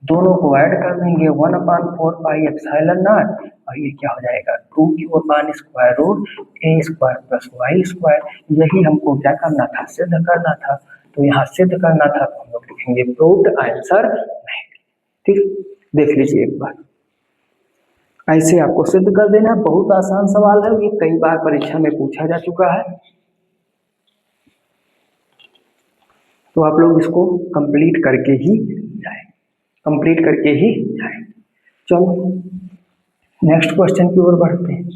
दोनों को ऐड कर देंगे, 1/4 पाई एप्सिलॉन नॉट और ये क्या हो जाएगा 2Q upon square root A square plus y square. यही हमको क्या करना था, सिद्ध करना था। तो यहाँ सिद्ध करना था तो हम लोग लिखेंगे प्रूव्ड, आंसर नहीं। ठीक, देख लीजिए एक बार, ऐसे आपको सिद्ध कर देना। बहुत आसान सवाल है, ये कई बार परीक्षा में पूछा जा चुका है, तो आप लोग इसको कंप्लीट करके ही जाएं, कंप्लीट करके ही जाएं। चलो नेक्स्ट क्वेश्चन की ओर बढ़ते हैं।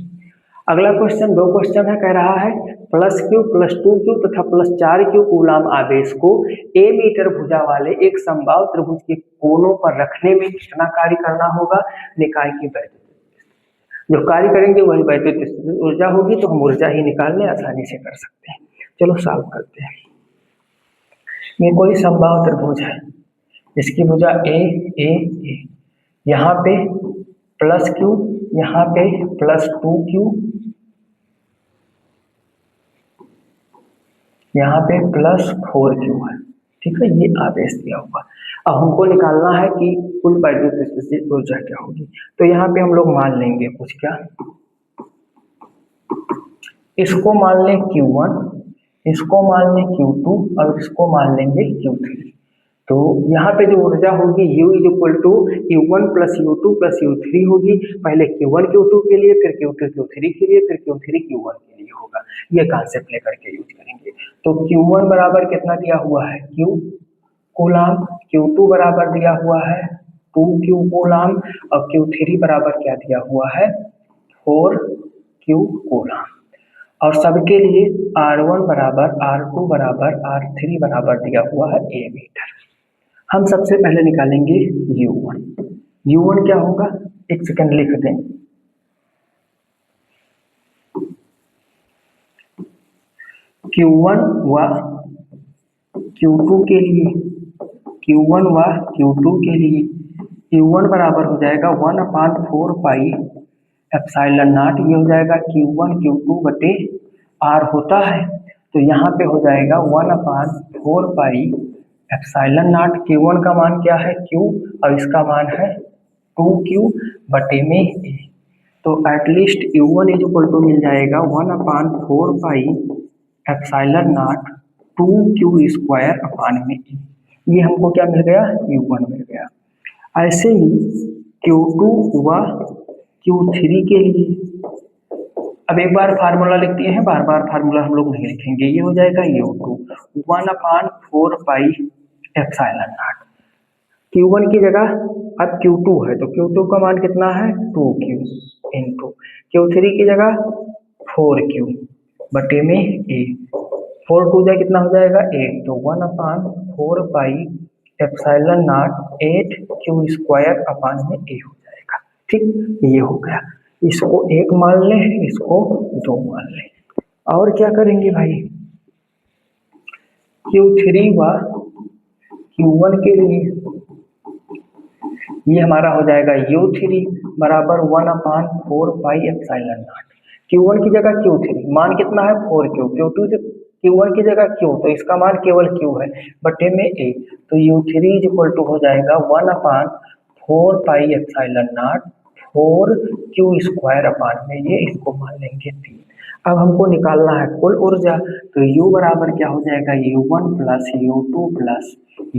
अगला क्वेश्चन, दो क्वेश्चन है, कह रहा है +Q + 2Q तथा +4Q कूलाम आवेश को a मीटर भुजा वाले एक समबाहु त्रिभुज के कोनों पर रखने में कितना कार्य करना होगा, निकाय की वैद्युत जो कार्य करेंगे वही वैद्युत ऊर्जा होगी, तो हम ऊर्जा ही निकालने आसानी से कर सकते हैं। चलो सॉल्व करते हैं। ये कोई समबाहु त्रिभुज है, इसकी भुजा a a a, यहाँ पे +Q, यहाँ पे +2Q, यहाँ पे +4Q है। ठीक है, ये आवेश दिया हुआ। अब हमको निकालना है कि कुल वैद्युत ऊर्जा क्या होगी। तो यहाँ पे हम लोग मान लेंगे कुछ, क्या इसको मान लें Q1, इसको मान लें Q2 और इसको मान लेंगे Q3। तो यहाँ पे जो ऊर्जा होगी U = U1 + U2 + U3 होगी। पहले Q1 Q2 के लिए, फिर Q2 Q3 के लिए, फिर Q3 Q1 के लिए होगा। ये कॉन्सेप्ट लेकर के यूज करेंगे। तो Q1 बराबर कितना दिया हुआ है, Q कूलाम, Q2 बराबर दिया हुआ है 2Q कूलाम और Q3 बराबर क्या दिया हुआ है 4Q कूलाम। और सबके लिए R1 बराबर R2 बराबर R3 बराबर दिया हुआ है a मीटर। हम सबसे पहले निकालेंगे U1। U1 क्या होगा, एक सेकंड लिख दें। Q1 व Q2 के लिए, Q1 व Q2 के लिए Q1 बराबर हो जाएगा 1/4 पाई एप्सिलॉन नॉट, ये हो जाएगा Q1 Q2 बटे R होता है, तो यहाँ पे हो जाएगा 1/4 पाई एप्सिलॉन नॉट। Q1 का मान क्या है Q और इसका मान है 2Q बटे में A, तो at least U1 is equal to मिल जाएगा 1/4 pi epsilon not 2Q square upon में A। ये हमको क्या मिल गया U1 मिल गया। ऐसे ही Q2 व Q3 के लिए, अब एक बार फार्मूला लिख दिए हैं, बार बार फार्मूला हम लोग नहीं लिखेंगे। ये हो जाएगा U2 1/4 pi epsilon not. Q1 की जगह अब Q2 है तो Q2 का मान कितना है 2Q इंटू Q3 की जगह 4Q बटे में A, 4 2 जा कितना हो जाएगा 8, तो 1/4 pi epsilon not 8Q square upon में A हो जाएगा। ठीक, ये हो गया। इसको 1 मान लें, इसको 2 मान लें। और क्या करेंगे भाई, Q3 व Q1 के लिए ये हमारा हो जाएगा U3 बराबर 1/4 पाई एप्सिलॉन नॉट। Q1 की जगह Q3 मान कितना है 4Q, Q1 की जगह Q, तो इसका मान केवल Q है बटे में A, तो U3 इज इक्वल टू हो जाएगा 1/4 pi epsilon not 4Q square upon में ये, इसको मान लेंगे 3। अब हमको निकालना है कुल ऊर्जा, तो U बराबर क्या हो जाएगा U1 plus U2 plus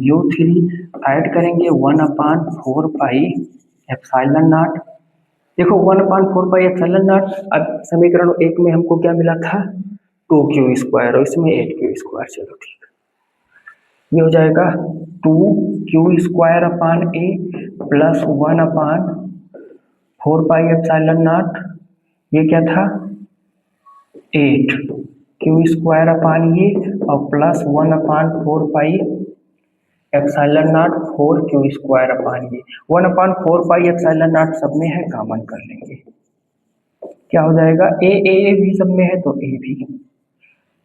U3 add करेंगे 1/4 पाई एप्सिलॉन नॉट। देखो 1/4 पाई एप्सिलॉन नॉट, अब समीकरण 1 में हमको क्या मिला था 2Q स्क्वायर और इसमें 8Q स्क्वायर, चलो ठीक, ये हो जाएगा 2Q square upon A plus 1/4 pi epsilon not, ये क्या था 8Q स्क्वायर अपान ये और plus 1/4 pi epsilon not 4Q square upon ये, 1/4 पाई एप्सिलॉन नॉट सब में है, कॉमन कर लेंगे, क्या हो जाएगा A भी सब में है तो A भी,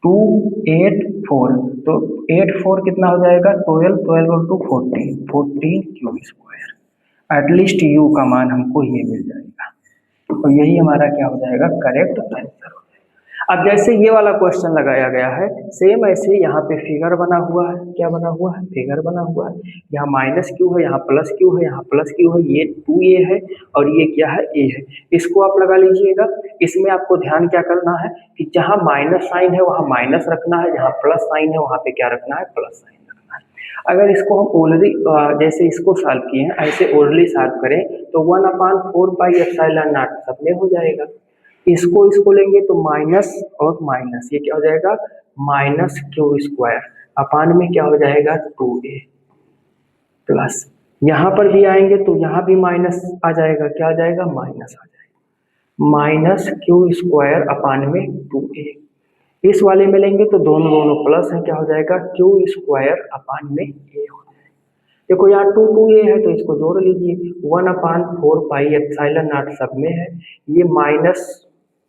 2 8 4, तो 8 4 कितना हो जाएगा 12, 12 और 2 14, 14Q स्क्वायर। एटलीस्ट U का मान हमको ये मिल जाएगा, तो यही हमारा क्या हो जाएगा करेक्ट आंसर। अब जैसे ये वाला क्वेश्चन लगाया गया है, सेम ऐसे यहाँ पे फिगर बना हुआ है, क्या बना हुआ है फिगर बना हुआ है, यहाँ -Q है, यहाँ +Q है, यहाँ +Q है, ये 2A है और ये क्या है A है, इसको आप लगा लीजिएगा। इसमें आपको ध्यान क्या करना है कि जहाँ माइनस साइन है वहाँ माइनस रखना है, जहाँ प्लस साइन है वहाँ पे क्या रखना है प्लस साइन रखना है। अगर इसको हम ओरली जैसे इसको सॉल्व किए हैं ऐसे ओरली सॉल्व करें तो 1/4 पाई एप्सिलॉन नॉट सब में हो जाएगा, इसको लेंगे तो माइनस और माइनस, ये क्या हो जाएगा -Q स्क्वायर अपान में क्या हो जाएगा 2A प्लस, यहाँ पर भी आएंगे तो यहाँ भी माइनस आ जाएगा, क्या आ जाएगा माइनस आ जाएगा, -Q स्क्वायर अपान में 2A। इस वाले में लेंगे तो दोनों प्लस है, क्या हो जाएगा Q स्क्वायर अपान में A हो जाएगा। देखो यहाँ 2A है तो इसको जोड़ लीजिए, 1/4 पाई एप्सिलॉन नॉट सब में है, ये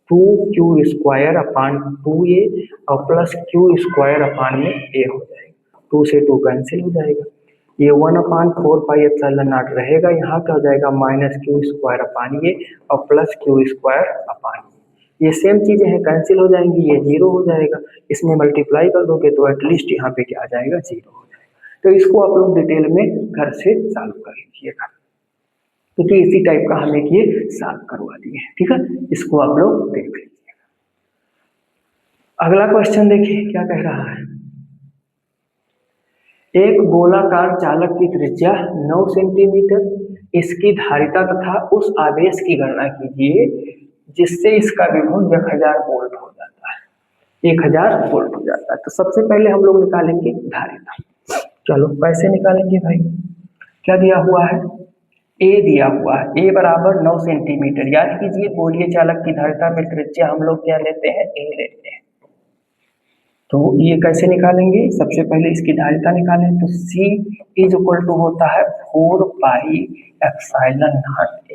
-2Q स्क्वायर अपान 2A और प्लस Q स्क्वायर अपान में A हो जाएगा, 2 से 2 कैंसिल हो जाएगा, ये 1/4 पाई एप्सिलॉन नॉट रहेगा, यहाँ क्या हो जाएगा -Q स्क्वायर अपान ये और प्लस Q स्क्वायर अपान ये सेम चीजें हैं कैंसिल हो जाएंगी, ये 0 हो जाएगा, इसमें मल्टीप्लाई कर दोगे तो एटलीस्ट यहाँ पे क्या आ जाएगा 0 हो जाएगा। तो इसको आप लोग डिटेल में घर से सॉल्व कर लीजिएगा, क्योंकि इसी टाइप का हमें ये सॉल्व करवा दिए हैं, ठीक है, इसको आप लोग देख लीजिए। अगला क्वेश्चन देखिए क्या कह रहा है, एक गोलाकार चालक की त्रिज्या 9 सेंटीमीटर, इसकी धारिता तथा उस आवेश की गणना कीजिए जिससे इसका विभव 1000 वोल्ट हो जाता है, 1000 वोल्ट हो जाता है। तो सबसे पहले हम लोग निकालेंगे धारिता, चलो कैसे निकालेंगे भाई, क्या दिया हुआ है A दिया हुआ है, A बराबर 9 सेंटीमीटर, याद कीजिए गोलीय चालक की धारिता में त्रिज्या हम लोग क्या लेते हैं A लेते हैं, तो ये कैसे निकालेंगे, सबसे पहले इसकी धारिता निकालें तो C इज इक्वल टू होता है 4 पाई एप्सिलॉन नॉट A,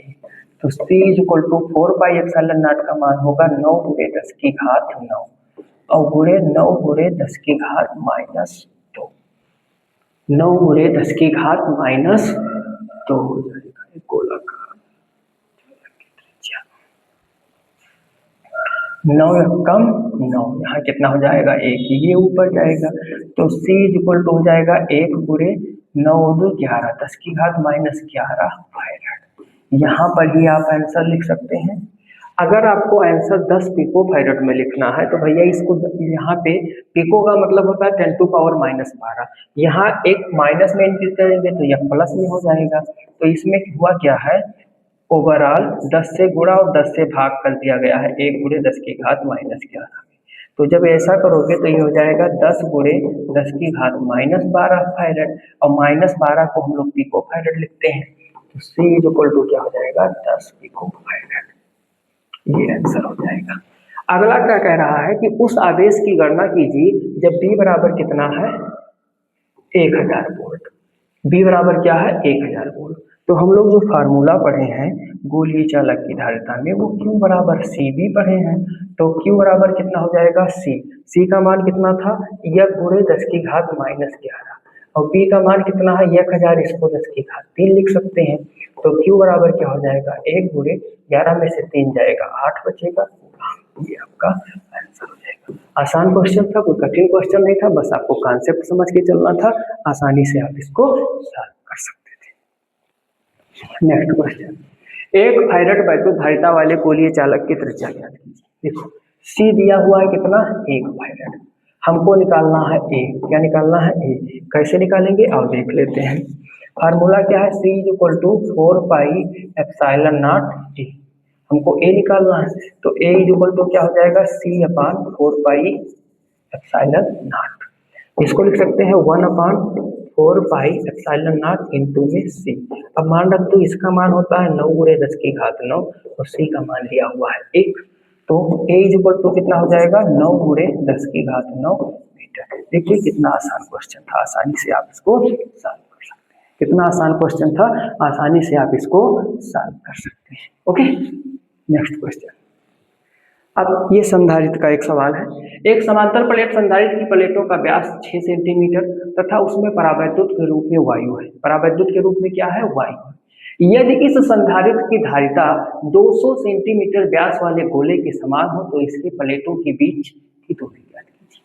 तो C is equal to 4 pi epsilon not का मान होगा 9 × 10⁻⁹, और गुणे 9 गुणे 10 की घात -2, 9 गुणे 10 की घात -2 हो जाएगा एक गोलाकार। 9 कम 9, यहाँ कितना हो जाएगा 1, ये ऊपर जाएगा तो C इक्वल टू हो जाएगा 1 गुणे 9 2 11, 10 की घात -11 फैरड। यहाँ पर ही आप आंसर लिख सकते हैं। अगर आपको आंसर 10 पिको फैरड में लिखना है तो भैया इसको यहाँ पे पिको का मतलब होता है 10 टू पावर -12, यहाँ एक माइनस में इंक्रीज करेंगे तो यह प्लस में हो जाएगा। तो इसमें हुआ क्या है, ओवरऑल 10 से गुणा और 10 से भाग कर दिया गया है, 1 गुणे 10 की घात -11। तो जब ऐसा करोगे तो ये हो जाएगा 10 गुणे 10 की घात -12 फैरड, और -12 को हम लोग पिको फैरड लिखते हैं। तो C इक्वल टू क्या हो जाएगा 10 पिको फैरड, ये आंसर हो जाएगा। अगला क्या कह रहा है कि उस आवेश की गणना कीजिए जब B बराबर कितना है 1000 वोल्ट। B बराबर क्या है 1000 वोल्ट। तो हम लोग जो फार्मूला पढ़े हैं गोलीय चालक की धारिता में वो Q बराबर CV पढ़े हैं। तो Q बराबर कितना हो जाएगा C का मान कितना था 1 गुणे 10 की घात -11, और B का मान कितना है 1000, इसको 10 की घात 3 लिख सकते हैं। तो Q बराबर क्या हो जाएगा 1 गुणे 11 में से 3 जाएगा 8 बचेगा, ये आपका आंसर हो जाएगा। आसान क्वेश्चन था, कोई कठिन क्वेश्चन नहीं था, बस आपको कॉन्सेप्ट समझ के चलना था, आसानी से आप इसको सॉल्व कर सकते थे। नेक्स्ट क्वेश्चन, एक फैरड वैद्युत धारिता वाले गोलीय चालक की त्रिज्या ज्ञात कीजिए। देखो C दिया हुआ है कितना 1 फैरड, हमको निकालना है A, क्या निकालना है A, कैसे निकालेंगे आओ देख लेते हैं। फार्मूला क्या है C equal to 4 pi epsilon not T, हमको A निकालना है तो A इक्वल टू क्या हो जाएगा C upon 4 pi epsilon not, इसको लिख सकते हैं 1 अपान 4 पाई एप्सिलॉन नॉट इंटू में C। अब मान रख दो इसका मान होता है 9 गुणे 10 की घात 9 और C का मान लिया हुआ है 1, तो A इक्वल टू कितना हो जाएगा 9 गुणे 10 की घात 9 मीटर। देखिए कितना आसान क्वेश्चन था, आसानी से आप इसको सॉल्व कर सकते हैं। कितना आसान क्वेश्चन था, आसानी से आप इसको सॉल्व कर सकते हैं। Okay next question. अब ये संधारित्र का एक सवाल है। एक समांतर प्लेट संधारित्र की प्लेटों का व्यास 6 सेंटीमीटर तथा उसमें परावैद्युत के रूप में वायु है। परावैद्युत के रूप में क्या है वायु। यदि इस संधारित्र की धारिता 200 सेंटीमीटर व्यास वाले गोले के समान हो तो इसके प्लेटों के बीच की दूरी ज्ञात कीजिए।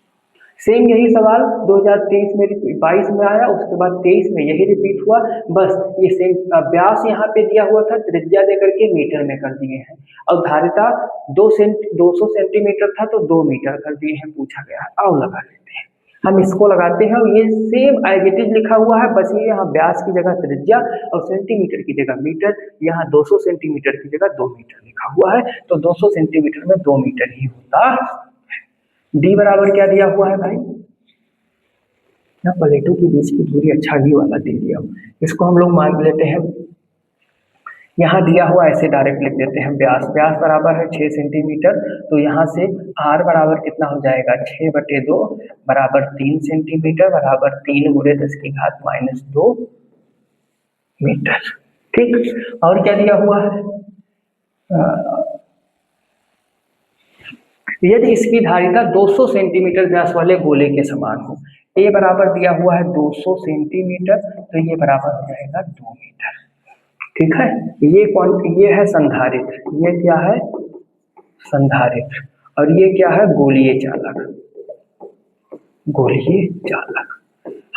सेम यही सवाल 2023 में 22 में आया, उसके बाद 23 में यही रिपीट हुआ, बस ये व्यास यहाँ पे दिया हुआ था, त्रिज्या देकर के मीटर में कर दिए हैं, और धारिता 200 सेंटीमीटर था तो 2 मीटर कर दिए हैं, पूछा गया है। आओ लगा लेते हैं, हम इसको लगाते हैं और ये सेम एज इट इज लिखा हुआ है, बस ये यहाँ व्यास की जगह त्रिज्या और सेंटीमीटर की जगह मीटर, यहाँ 200 सेंटीमीटर की जगह 2 मीटर लिखा हुआ है, तो 200 सेंटीमीटर में 2 मीटर ही होता है। डी बराबर क्या दिया हुआ है भाई, ना प्लेटों के बीच की दूरी, अच्छा डी वाला दे दिया, इसको हम लोग मान लेते हैं, यहाँ दिया हुआ ऐसे डायरेक्ट लिख देते हैं, व्यास बराबर है 6 सेंटीमीटर, तो यहाँ से आर बराबर कितना हो जाएगा 6/2 बराबर 3 सेंटीमीटर बराबर 3 गुणे 10 की घात -2 मीटर। ठीक, और क्या दिया हुआ है, यदि इसकी धारिता 200 सेंटीमीटर व्यास वाले गोले के समान हो, ए बराबर दिया हुआ है 200 सेंटीमीटर, तो ये बराबर हो जाएगा 2 मीटर। ठीक है, ये है संधारित्र, ये क्या है संधारित्र, और ये क्या है गोलीय चालक। गोलीय चालक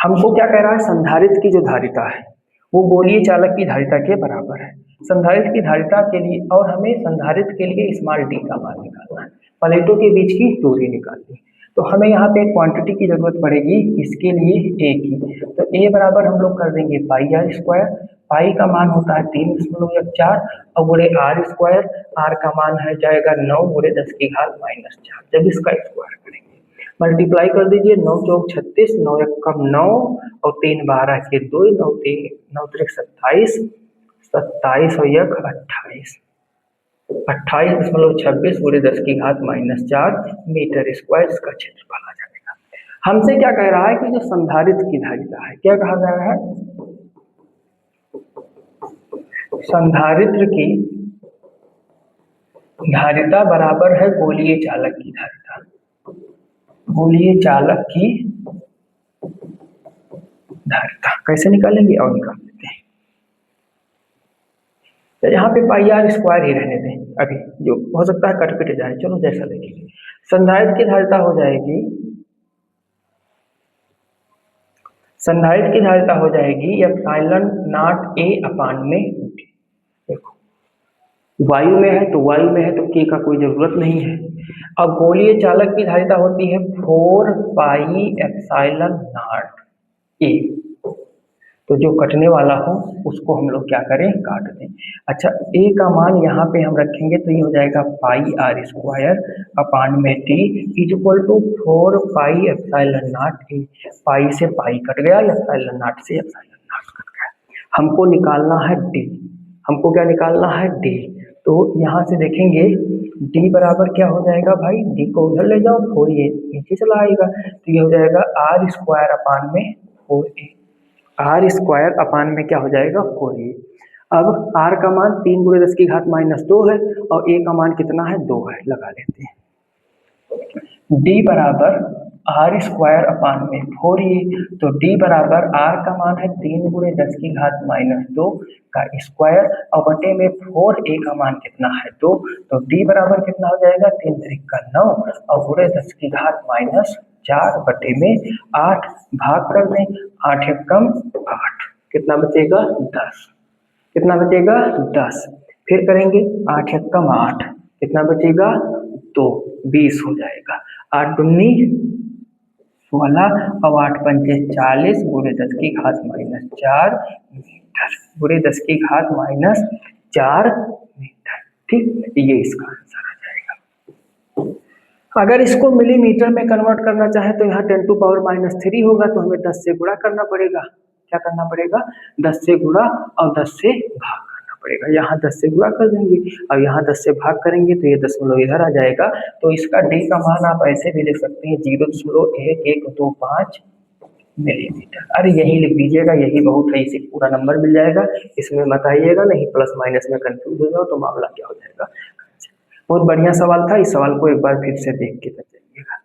हमको क्या कह रहा है, संधारित्र की जो धारिता है वो गोलीय चालक की धारिता के बराबर है। संधारित्र की धारिता के लिए, और हमें संधारित्र के लिए स्मॉल डी का मान निकालना है, प्लेटों के बीच की दूरी निकालनी, तो हमें यहाँ पे एक क्वांटिटी की जरूरत पड़ेगी, इसके लिए ए की, तो ए बराबर हम लोग कर देंगे पाई आर स्क्वायर, पाई का मान होता है 3.4 और गुणे आर स्क्वायर, आर का मान है जाएगा 9 गुणे 10 की घात -4, जब इसका स्क्वायर करेंगे मल्टीप्लाई कर दीजिए, 9 चौक 36, 9 एक कम 9 और 3 12 के 2, 9 3 9 3 27, 27 और 1 28, 28.26 गुणे 10 की घात -4 मीटर स्क्वायर इसका क्षेत्रफल आ जाएगा। हमसे क्या कह रहा है कि जो संधारित्र की धारिता है, क्या कहा जा रहा है, संधारित्र की धारिता बराबर है गोलीय चालक की धारिता। गोलीय चालक की धारिता कैसे निकालेंगे और निकाल लेते हैं। तो यहाँ पे पाई आर स्क्वायर ही रहने दें अभी, जो हो सकता है कट पिट जाए, चलो जैसा देखेंगे। संधारित्र की धारिता हो जाएगी, संधारित्र की धारिता हो जाएगी एप्सिलॉन नॉट ए अपान में डी। देखो वायु में है तो वायु में है तो के का कोई जरूरत नहीं है। अब गोलीय चालक की धारिता होती है 4 पाई एप्सिलॉन नॉट ए, तो जो कटने वाला हो उसको हम लोग क्या करें, काट दें। अच्छा ए का मान यहाँ पे हम रखेंगे तो ये हो जाएगा पाई आर स्क्वायर अपान में t is equal to 4 pi epsilon not a. Pi से पाई कट गया, एप्सिलॉन नॉट से एप्सिलॉन नॉट कट गया। हमको निकालना है डी, हमको क्या निकालना है डी। तो यहाँ से देखेंगे डी बराबर क्या हो जाएगा भाई, डी को उधर ले जाओ, 4 ये नीचे चला आएगा, तो ये हो जाएगा आर स्क्वायर अपान में 4a। आर स्क्वायर अपान में क्या हो जाएगा 4a। अब आर का मान 3 गुणे 10 की घात माइनस 2 है और ए का मान कितना है 2 है, लगा लेते हैं। डी बराबर आर स्क्वायर अपान में 4a, तो डी बराबर आर का मान है 3 गुणे 10 की घात माइनस 2 का स्क्वायर और बटे में 4a का मान कितना है 2, तो डी बराबर कितना हो जाएगा 3 त्रिक का 9 और गुणे 10 की घात माइनस 4 बटे में 8, भाग कर दें, 8 एकम 8, कितना बचेगा 10, कितना बचेगा 10। फिर करेंगे 8 एकम 8, कितना बचेगा 2, 20 हो जाएगा। 8 दूनी 16 और 8 पंचे 40 गुणे 10 की घात माइनस 4 मीटर, गुणे 10 की घात माइनस 4 मीटर। ठीक, ये इसका आंसर आ जाएगा। अगर इसको मिलीमीटर में कन्वर्ट करना चाहे तो यहाँ 10 टू पावर माइनस 3 होगा, तो हमें 10 से गुणा करना पड़ेगा। क्या करना पड़ेगा, 10 से गुणा और 10 से भाग करना पड़ेगा। यहाँ 10 से गुणा कर देंगे और यहाँ 10 से भाग करेंगे तो ये दशमलव इधर आ जाएगा। तो इसका डी का मान आप ऐसे भी लिख सकते हैं 0.1125 मिलीमीटर। अरे यही लिख दीजिएगा, यही बहुत है, इसे पूरा नंबर मिल जाएगा, इसमें मत आइएगा, नहीं प्लस माइनस में कंफ्यूज हो जाओ तो मामला क्या हो जाएगा। बहुत बढ़िया सवाल था, इस सवाल को एक बार फिर से देख के जाइएगा,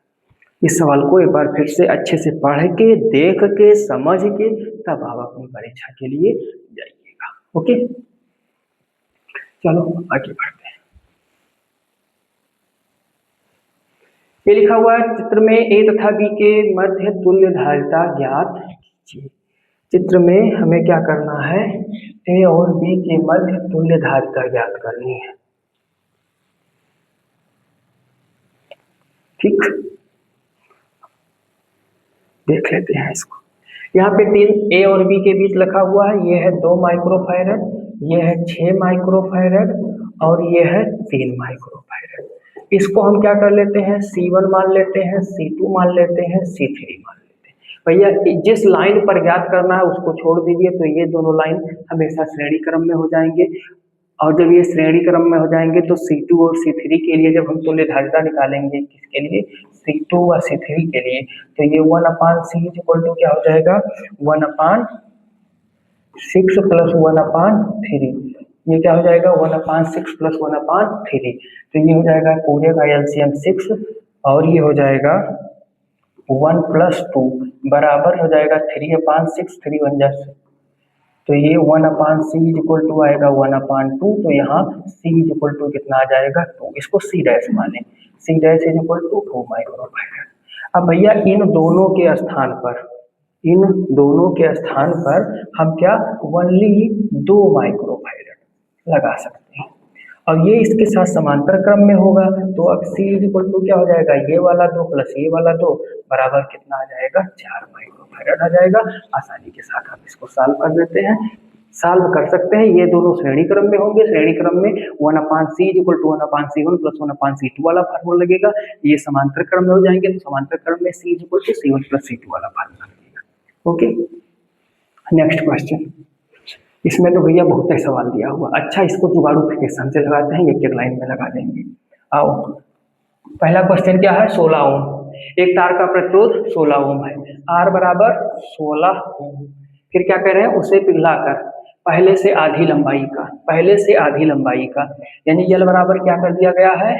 इस सवाल को एक बार फिर से अच्छे से पढ़ के देख के समझ के तब आप अपनी परीक्षा के लिए जाइएगा। ओके, चलो आगे बढ़ते हैं। ये लिखा हुआ है चित्र में ए तथा बी के मध्य तुल्य धारिता ज्ञात कीजिए। चित्र में हमें क्या करना है, ए और बी के मध्य तुल्य धारिता ज्ञात करनी है। ठीक, देख लेते हैं इसको। यहाँ पे 3 ए और बी के बीच लिखा हुआ है, ये है 2 माइक्रोफैरड, ये है 6 माइक्रोफैरड और ये है 3 माइक्रोफैरड। इसको हम क्या कर लेते हैं, C1 मान लेते हैं, C2 मान लेते हैं, C3 मान लेते हैं। भैया जिस लाइन पर ज्ञात करना है उसको छोड़ दीजिए, तो ये दोनों लाइन हमेशा श्रेणी क्रम में हो जाएंगे और जब ये श्रेणी क्रम में हो जाएंगे तो C2 और C3 के लिए जब हम तुल्य धारिता निकालेंगे, किसके लिए, C2 और C3 के लिए, तो ये 1/C इक्वल टू क्या हो जाएगा 1/6 प्लस 1/3, ये क्या हो जाएगा 1/6 प्लस 1/3, तो ये हो जाएगा पूरे का एलसीएम 6 और ये हो जाएगा 1 + 2 बराबर हो जाएगा 3/6, 3 1 जा, तो ये 1/C इक्वल टू आएगा 1/2, तो यहाँ C इक्वल टू कितना आ जाएगा 2, इसको C डैश माने, C dash equal to 2 microfarad. अब भैया इन दोनों के स्थान पर, इन दोनों के स्थान पर हम क्या ओनली 2 माइक्रोफैरड लगा सकते हैं और ये इसके साथ समांतर क्रम में होगा, तो अब C इक्वल टू क्या हो जाएगा, ये वाला 2 प्लस ये वाला 2 बराबर कितना आ जाएगा 4 माइक्रोफैरड आ जाएगा। आसानी के साथ आप इसको सॉल्व कर देते हैं, सॉल्व कर सकते हैं। ये दोनों श्रेणी क्रम में होंगे, श्रेणी क्रम में 1/C equal to 1/C1 plus 1/C2 वाला फार्मूला लगेगा। ये समांतर क्रम में हो जाएंगे तो समांतर क्रम में C equal to C1 plus C2 वाला फार्मूला लगेगा। Okay, next question. इसमें तो भैया बहुत ही सवाल दिया हुआ। अच्छा, इसको जुगाड़ूफिकेशन से लगाते हैं, एक एक लाइन में लगा देंगे। आओ, पहला क्वेश्चन क्या है, 16 ओम, एक तार का प्रतिरोध 16 ओम है, R बराबर 16 ओम। फिर क्या कर रहे हैं, उसे पिघलाकर पहले से आधी लंबाई का, पहले से आधी लंबाई का, यानी L बराबर क्या कर दिया गया है,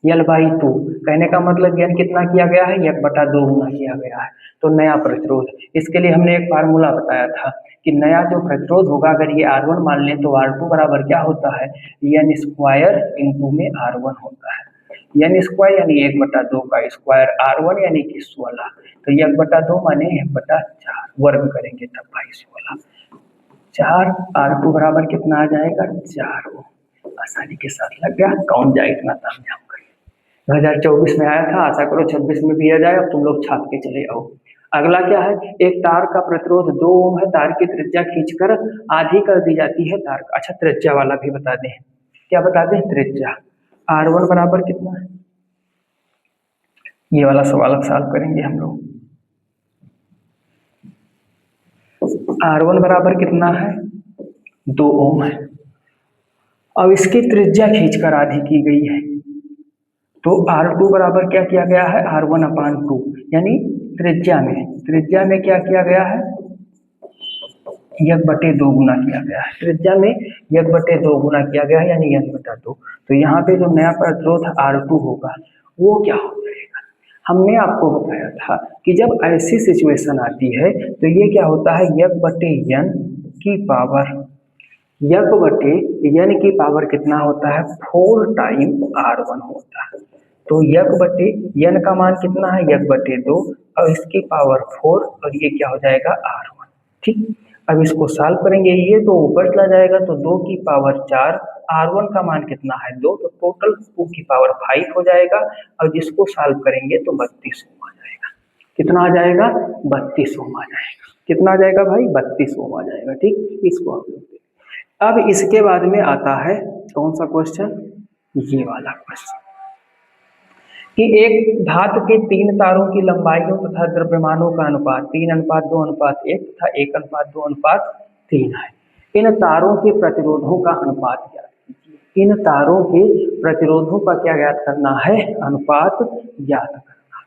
L/2, कहने का मतलब n कितना किया गया है, 1/2 गुना किया गया है। तो नया प्रतिरोध, इसके लिए हमने एक फार्मूला बताया था कि नया जो प्रतिरोध होगा, अगर ये R1 मान लें तो R2 बराबर क्या होता है, n² इंटू में R1 होता है। n² यानी 1/2 का स्क्वायर, R1 यानी कि 16, तो 1/2 माने 1/4 वर्ग करेंगे तब भाई 16, 4 R2 बराबर कितना आ जाएगा, 4 ओम। आसानी के साथ लग गया, कौन जाए इतना तामझाम करिए। 2024 में आया था, आशा करो 26 में भी आ जाए। अब तुम लोग छाप के चले आओ। अगला क्या है, एक तार का प्रतिरोध 2 ओम है, तार की त्रिज्या खींचकर आधी कर दी जाती है तार का। अच्छा, त्रिज्या वाला भी बता दें, क्या बता दें, त्रिज्या। R1 बराबर कितना है, ये वाला सवाल सॉल्व करेंगे हम लोग। R1 बराबर कितना है, 2 ओम है। अब इसकी त्रिज्या खींचकर आधी की गई है, तो R2 बराबर क्या किया गया है, R1/2, यानी त्रिज्या में क्या किया गया है, 1/2 गुना किया गया है। त्रिज्या में 1/2 गुना किया गया है, यानी n/2। तो यहाँ पे जो नया प्रतिरोध R2 होगा वो क्या हो जाएगा, हमने आपको बताया था कि जब ऐसी सिचुएशन आती है तो ये क्या होता है, 1/n की पावर, 1/n की पावर कितना होता है, 4 टाइम R1 होता है। तो 1/n का मान कितना है, 1/2, और इसकी पावर 4, और ये क्या हो जाएगा, R1। ठीक, अब इसको सॉल्व करेंगे, ये तो ऊपर चला जाएगा, तो 2 की पावर 4, R1 का मान कितना है, 2, तो टोटल 2 की पावर 5 हो जाएगा। और जिसको सॉल्व करेंगे तो 32 ओम आ जाएगा। कितना आ जाएगा, 32 ओम आ जाएगा। कितना आ जाएगा भाई, 32 ओम आ जाएगा। ठीक, इसको आप लोग। अब इसके बाद में आता है कौन सा क्वेश्चन, ये वाला क्वेश्चन, कि एक धातु के 3 तारों की लंबाइयों तथा द्रव्यमानों का अनुपात 3:2:1 तथा 1:2:3 है। इन तारों के प्रतिरोधों का अनुपात ज्ञात कीजिए। इन तारों के प्रतिरोधों का क्या ज्ञात करना है, अनुपात ज्ञात करना है।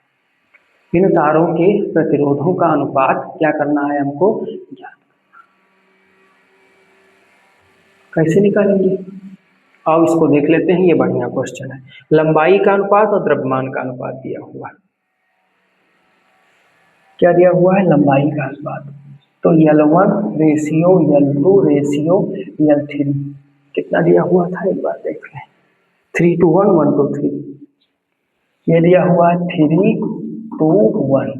इन तारों के प्रतिरोधों का अनुपात क्या करना है हमको, ज्ञात। कैसे निकालेंगे, आओ इसको देख लेते हैं। ये बढ़िया क्वेश्चन है। लंबाई का अनुपात और द्रव्यमान का अनुपात दिया हुआ है। क्या दिया हुआ है, लंबाई का अनुपात। तो L1:L2:L3 कितना दिया हुआ था, एक बार देख लें, 3:1, 1:3। ये दिया हुआ है 3:1,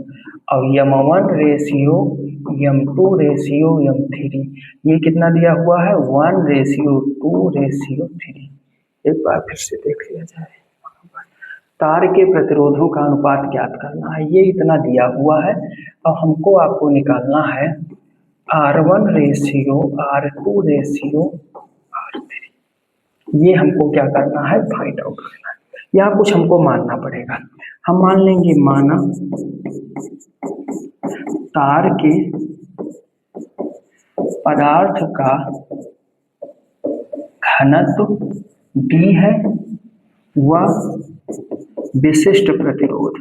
और M1:M2:M3 ये कितना दिया हुआ है, 1:2:3। एक बार फिर से देख लिया जाए। तार के प्रतिरोधों का अनुपात ज्ञात करना है, ये इतना दिया हुआ है, और हमको आपको निकालना है R1:R2:R3। ये हमको क्या करना है, फाइंड आउट करना है। यहाँ कुछ हमको मानना पड़ेगा। हम मान लेंगे, माना तार के पदार्थ का घनत्व D है, व विशिष्ट प्रतिरोध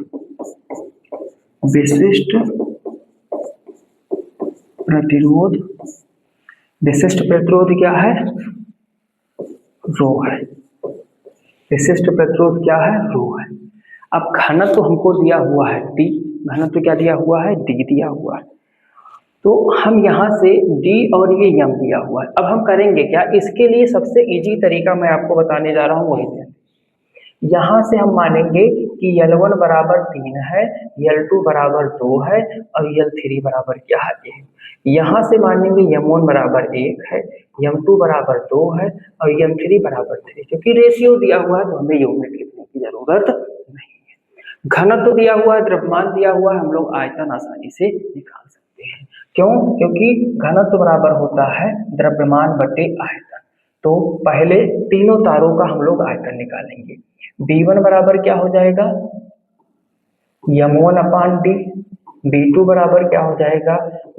क्या है, रो है। विशिष्ट प्रतिरोध क्या है, रो है। अब घनत्व हमको दिया हुआ है D, घनत्व क्या दिया हुआ है, D दिया हुआ है। तो हम यहाँ से D और ये M दिया हुआ है। अब हम करेंगे क्या, इसके लिए सबसे इजी तरीका मैं आपको बताने जा रहा हूँ, वही है। यहाँ से हम मानेंगे कि L1 बराबर 3 है, L2 बराबर 2 है, और L3 बराबर क्या है, 1। यहाँ से मानेंगे M1 बराबर 1 है, M2 बराबर 2 है, और M3 बराबर 3। क्योंकि रेशियो दिया हुआ है तो हमें यूनिट लिखने की जरूरत नहीं है। घनत्व दिया हुआ है, द्रव्यमान दिया हुआ है, हम लोग आयतन आसानी से निकाल सकते हैं। क्यों, क्योंकि घनत्व बराबर होता है द्रव्यमान बटे आयतन। तो पहले तीनों तारों का हम लोग आयतन निकालेंगे। B1 बराबर क्या हो जाएगा, M1/D, B2 बराबर क्या हो जाएगा,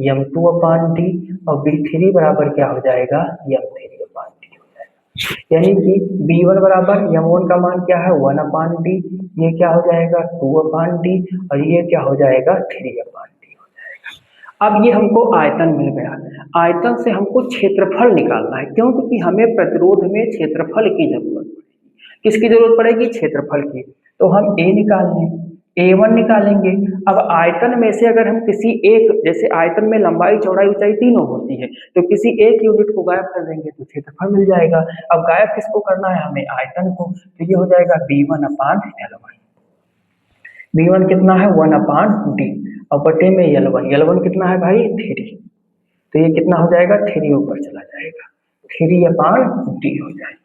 M2/D, और B3 बराबर क्या हो जाएगा, M3/D हो जाएगा। यानी कि B1 बराबर M1 का मान क्या है, 1/D, ये क्या हो जाएगा, 2/D, और ये क्या हो जाएगा, 3/D हो जाएगा। अब ये हमको आयतन मिल गया। आयतन से हमको क्षेत्रफल निकालना है। क्यों, क्योंकि हमें प्रतिरोध में क्षेत्रफल की जरूरत है। किसकी जरूरत पड़ेगी? क्षेत्रफल की। तो हम ए निकाल लें, A1 निकालेंगे। अब आयतन में से अगर हम किसी एक, जैसे आयतन में लंबाई चौड़ाई ऊंचाई तीनों होती है, तो किसी एक यूनिट को गायब कर देंगे तो क्षेत्रफल मिल जाएगा। अब गायब किसको करना है? हमें आयतन को। तो ये हो जाएगा B1/L1। B1 कितना है? 1/D। और बटे में L1, L1 कितना है भाई? 3। तो ये कितना हो जाएगा? 3 ऊपर चला जाएगा, 3/D हो जाएगा।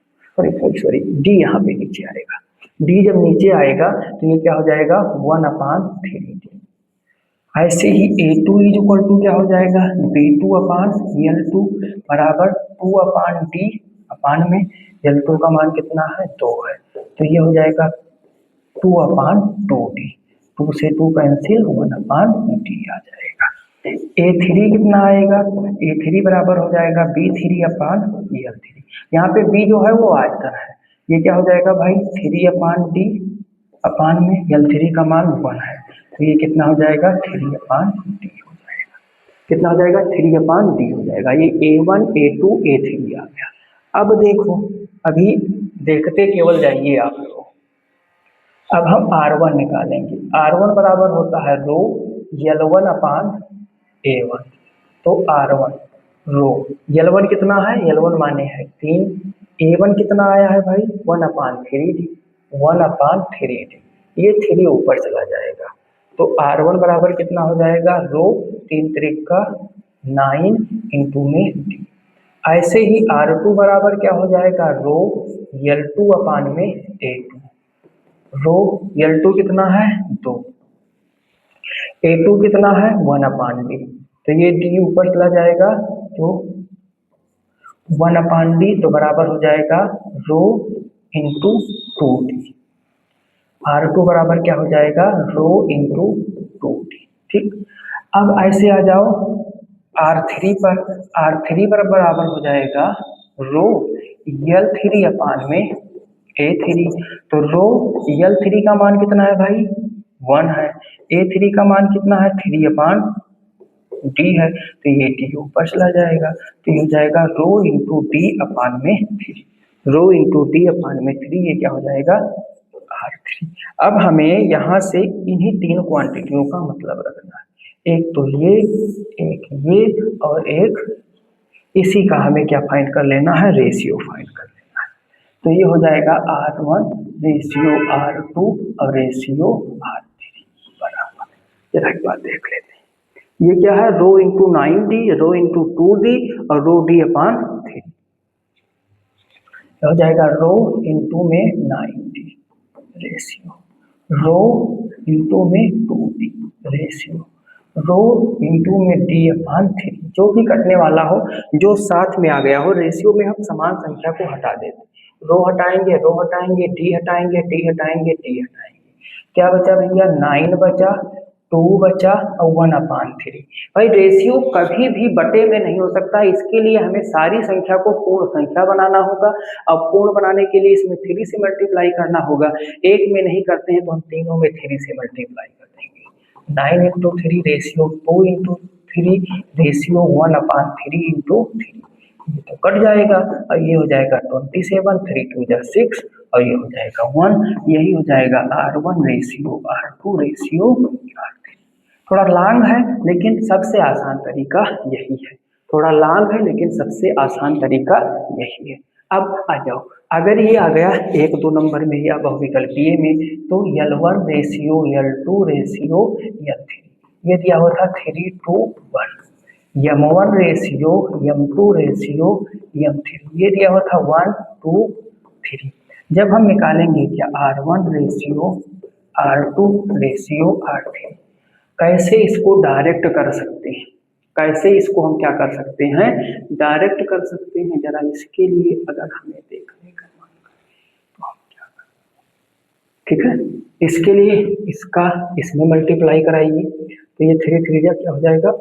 सॉरी D यहाँ पे नीचे आएगा। D जब नीचे आएगा तो ये क्या हो जाएगा? 1/3D। ऐसे ही A2 = क्या हो जाएगा? B2/L2 बराबर 2/D अपान में L2 का मान कितना है? 2 है। तो ये हो जाएगा 2/2D। 2 से 2 कैंसिल, 1/D आ जाएगा। A3 कितना आएगा? A3 बराबर हो जाएगा B3/L3। यहाँ पे B जो है वो आयतन है। ये क्या हो जाएगा भाई? 3/D अपान में L3 का मान 1 है। तो ये कितना हो जाएगा? 3/D हो जाएगा। कितना हो जाएगा? 3/D हो जाएगा। ये A1, A2, A3 आ गया। अब देखो, अभी देखते केवल जाइए आप लोग। अब हम R1 निकालेंगे। R1 बराबर होता है रो L1/A1। तो R1 रो L1 कितना है? L1 माने है 3। A1 कितना आया है भाई? 1/3D। 1/3D, ये 3 ऊपर चला जाएगा। तो R1 बराबर कितना हो जाएगा? रो 3 त्रिक का 9 इंटू में D। ऐसे ही R2 बराबर क्या हो जाएगा? रो L2/A2। रो L2 कितना है? 2। A2 कितना है? 1/D। तो ये D ऊपर चला जाएगा, तो 1/D तो बराबर हो जाएगा रो इंटू 2D। R2 बराबर क्या हो जाएगा? Rho into 2D। ठीक, अब ऐसे आ जाओ R3 पर। R3 पर बराबर हो जाएगा रो L3 में A3। तो रो L3 का मान कितना है भाई? 1 है। A3 का मान कितना है? 3/D है। तो ये D ऊपर चला जाएगा। तो ये हो जाएगा rho into D/में 3। Rho into D/3, ये क्या हो जाएगा? R3। अब हमें यहाँ से इन्हीं 3 क्वांटिटियों का मतलब रखना है। एक तो ये, एक ये और एक इसी का हमें क्या फाइंड कर लेना है? रेशियो फाइंड कर लेना है। तो ये हो जाएगा R1 रेशियो R2 और रेशियो R3 बराबर। जरा एक बात देख लेते हैं, ये क्या है? Rho into 9D, rho into 2D और रो D/3। हो जाएगा रो इंटू में 9D रेशियो, रो इंटू में 2D रेशियो, रो इंटू में D/3। जो भी कटने वाला हो, जो साथ में आ गया हो रेशियो में, हम समान संख्या को हटा देते। रो हटाएंगे, रो हटाएंगे, D हटाएंगे, D हटाएंगे, D हटाएंगे। क्या बचा भैया? 9 बचा, 2 बचा और 1/3। भाई रेशियो कभी भी बटे में नहीं हो सकता। इसके लिए हमें सारी संख्या को पूर्ण संख्या बनाना होगा। अब पूर्ण बनाने के लिए इसमें 3 से मल्टीप्लाई करना होगा। एक में नहीं करते हैं तो हम तीनों में 3 से मल्टीप्लाई कर देंगे। 9 into 3 ratio 2 into 3 ratio 1/3 into 3। ये तो कट जाएगा और ये हो जाएगा 27, 3 2 जा 6 और ये हो जाएगा 1। यही हो जाएगा R1 ratio R2 ratio R3। थोड़ा लॉन्ग है लेकिन सबसे आसान तरीका यही है। थोड़ा लॉन्ग है लेकिन सबसे आसान तरीका यही है। अब आ जाओ, अगर ये आ गया 1 2 नंबर में या बहुविकल्पीय में, तो L1 ratio L2 ratio L3 ये दिया हुआ था 3:1। M1 ratio M2 ratio M3 ये दिया हुआ था 1:3। जब हम निकालेंगे क्या R1 ratio R2 ratio R3, कैसे इसको डायरेक्ट कर सकते हैं? कैसे इसको हम क्या कर सकते हैं? डायरेक्ट कर सकते हैं। जरा इसके लिए अगर हमें देखने का मन करे तो हम क्या करें? ठीक है, इसके लिए इसका इसमें मल्टीप्लाई कराइए। तो ये 3 3 क्या हो जाएगा?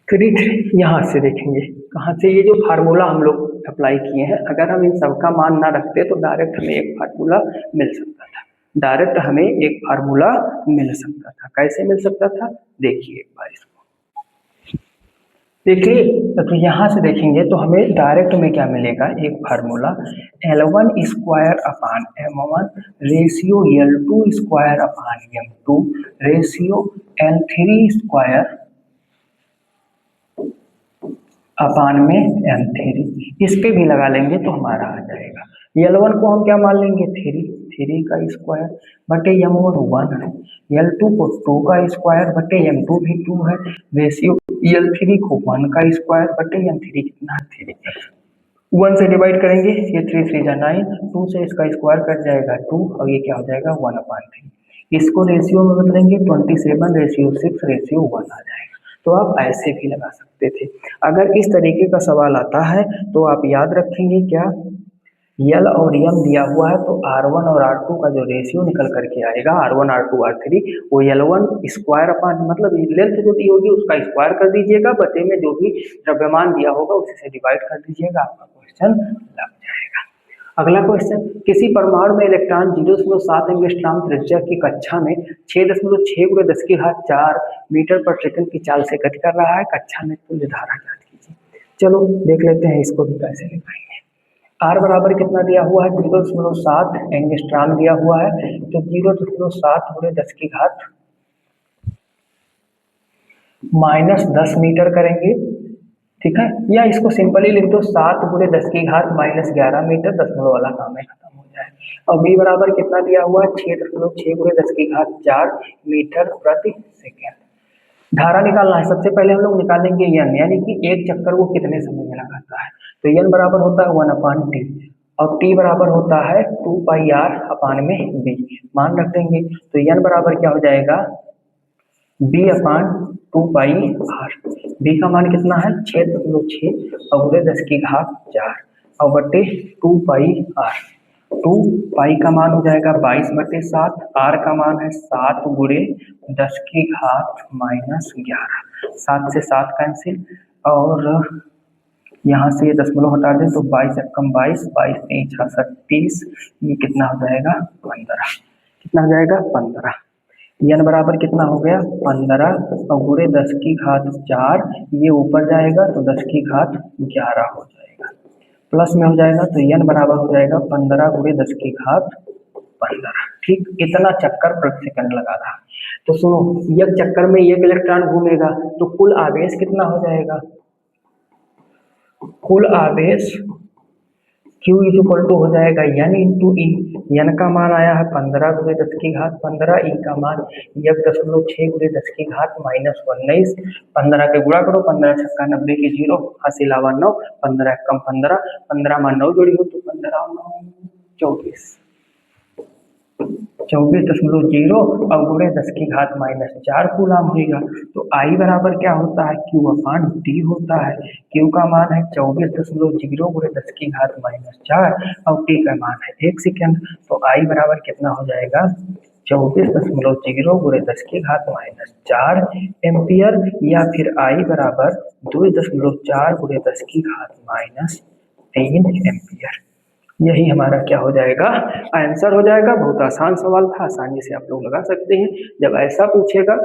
3 यहाँ से देखेंगे कहाँ से, ये जो फार्मूला हम लोग अप्लाई किए हैं, अगर हम इन सबका मान ना रखते तो डायरेक्ट हमें एक फार्मूला मिल सकता था। डायरेक्ट हमें एक फार्मूला मिल सकता था। कैसे मिल सकता था? देखिए एक बार इसको। देखिए, तो यहाँ से देखेंगे तो हमें डायरेक्ट में क्या मिलेगा, एक formula L1 square upon M1 ratio L2 square upon M2 ratio L3 square upon में M3, इस पे भी लगा लेंगे तो हमारा आ जाएगा। L1 को हम क्या मान लेंगे, 3 का स्क्वायर बटे M1 1 है, L2 को 2 का स्क्वायर बटे M2 भी 2 है, रेशियो L3 को 1 का स्क्वायर बटे M3 कितना है 3। 1 से डिवाइड करेंगे, ये 3 3 जा 9, 2 से इसका स्क्वायर कट जाएगा 2 और ये क्या हो जाएगा 1/3। इसको रेशियो में बदलेंगे 27 रेशियो 6 रेशियो 1 आ जाएगा। तो आप ऐसे भी लगा सकते थे। अगर इस तरीके का सवाल आता है तो आप याद रखेंगे क्या, यल और यम दिया हुआ है तो R1 और R2 का जो रेशियो निकल करके आएगा R1 R2 R3 वो L1 स्क्वायर अपान मतलब लेंथ जो दी होगी उसका स्क्वायर कर दीजिएगा, बटे में जो भी द्रव्यमान दिया होगा उसी से डिवाइड कर दीजिएगा, आपका क्वेश्चन लग जाएगा। अगला क्वेश्चन, किसी परमाणु में इलेक्ट्रॉन 0.7 एंगस्ट्रॉम त्रिज्या की कक्षा में 6.6 × 10⁴ मीटर पर सेकंड की चाल से गति कर रहा है, कक्षा में तुल्य धारा ज्ञात कीजिए। चलो देख लेते हैं इसको भी कैसे लिखाएंगे। R बराबर कितना दिया हुआ है, 0.7 एंगस्ट्रॉम दिया हुआ है, तो 0.7 × 10⁻−10 मीटर करेंगे, ठीक है, या इसको सिंपली लिख दो 7 × 10⁻−11 मीटर, दशमलव वाला काम है खत्म हो जाए। और B बराबर कितना दिया हुआ है, 6.6 × 10⁴ मीटर प्रति सेकेंड। धारा निकालना है, सबसे पहले हम लोग निकालेंगे n, यानी कि एक चक्कर वो कितने समय में लगाता है, तो n बराबर होता है 1/t और t बराबर होता है 2πr अपान में b, मान रख देंगे तो n बराबर क्या हो जाएगा b/2πr। b का मान कितना है 6.6 और 10⁴ और बटे 2πr। 2π का मान हो जाएगा 22/7, r का मान है 7 × 10⁻−11, 7 से 7 कैंसिल और यहाँ से ये दशमलव हटा दें तो 22 × 22, 22 × 6 = 30, ये कितना हो जाएगा 15, कितना हो जाएगा 15। n बराबर कितना हो गया 15 और 10⁴, ये ऊपर जाएगा तो 10⁻11 हो जाएगा, प्लस में हो जाएगा तो n बराबर हो जाएगा 15 × 10⁻15। ठीक, इतना चक्कर प्रति सेकंड लगा रहा। तो सुनो, एक चक्कर में एक इलेक्ट्रॉन घूमेगा तो कुल आवेश कितना हो जाएगा, कुल आवेश Q = हो जाएगा n × E। n का मान आया है 15 × 10⁻15, E का मान 1.6 × 10⁻−19, 15 के गुणा करो, 15 × 6 = 90 की 0, हासिल आवा 9, 15 × 15, 15 में 9 जोड़ी हो तो 15 और 9 24, 24.0 और 10⁻⁻4 कूलम होगा। तो I बराबर क्या होता है Q/T होता है, Q का मान है 24.0 × 10⁻⁻4 और T का मान है 1 सेकेंड। तो I बराबर कितना हो जाएगा 24.0 × 10⁻⁻4 एम्पियर, या फिर I बराबर 2.4 × 10⁻3 एम्पियर। यही हमारा क्या हो जाएगा आंसर हो जाएगा। बहुत आसान सवाल था, आसानी से आप लोग लगा सकते हैं। जब ऐसा पूछेगा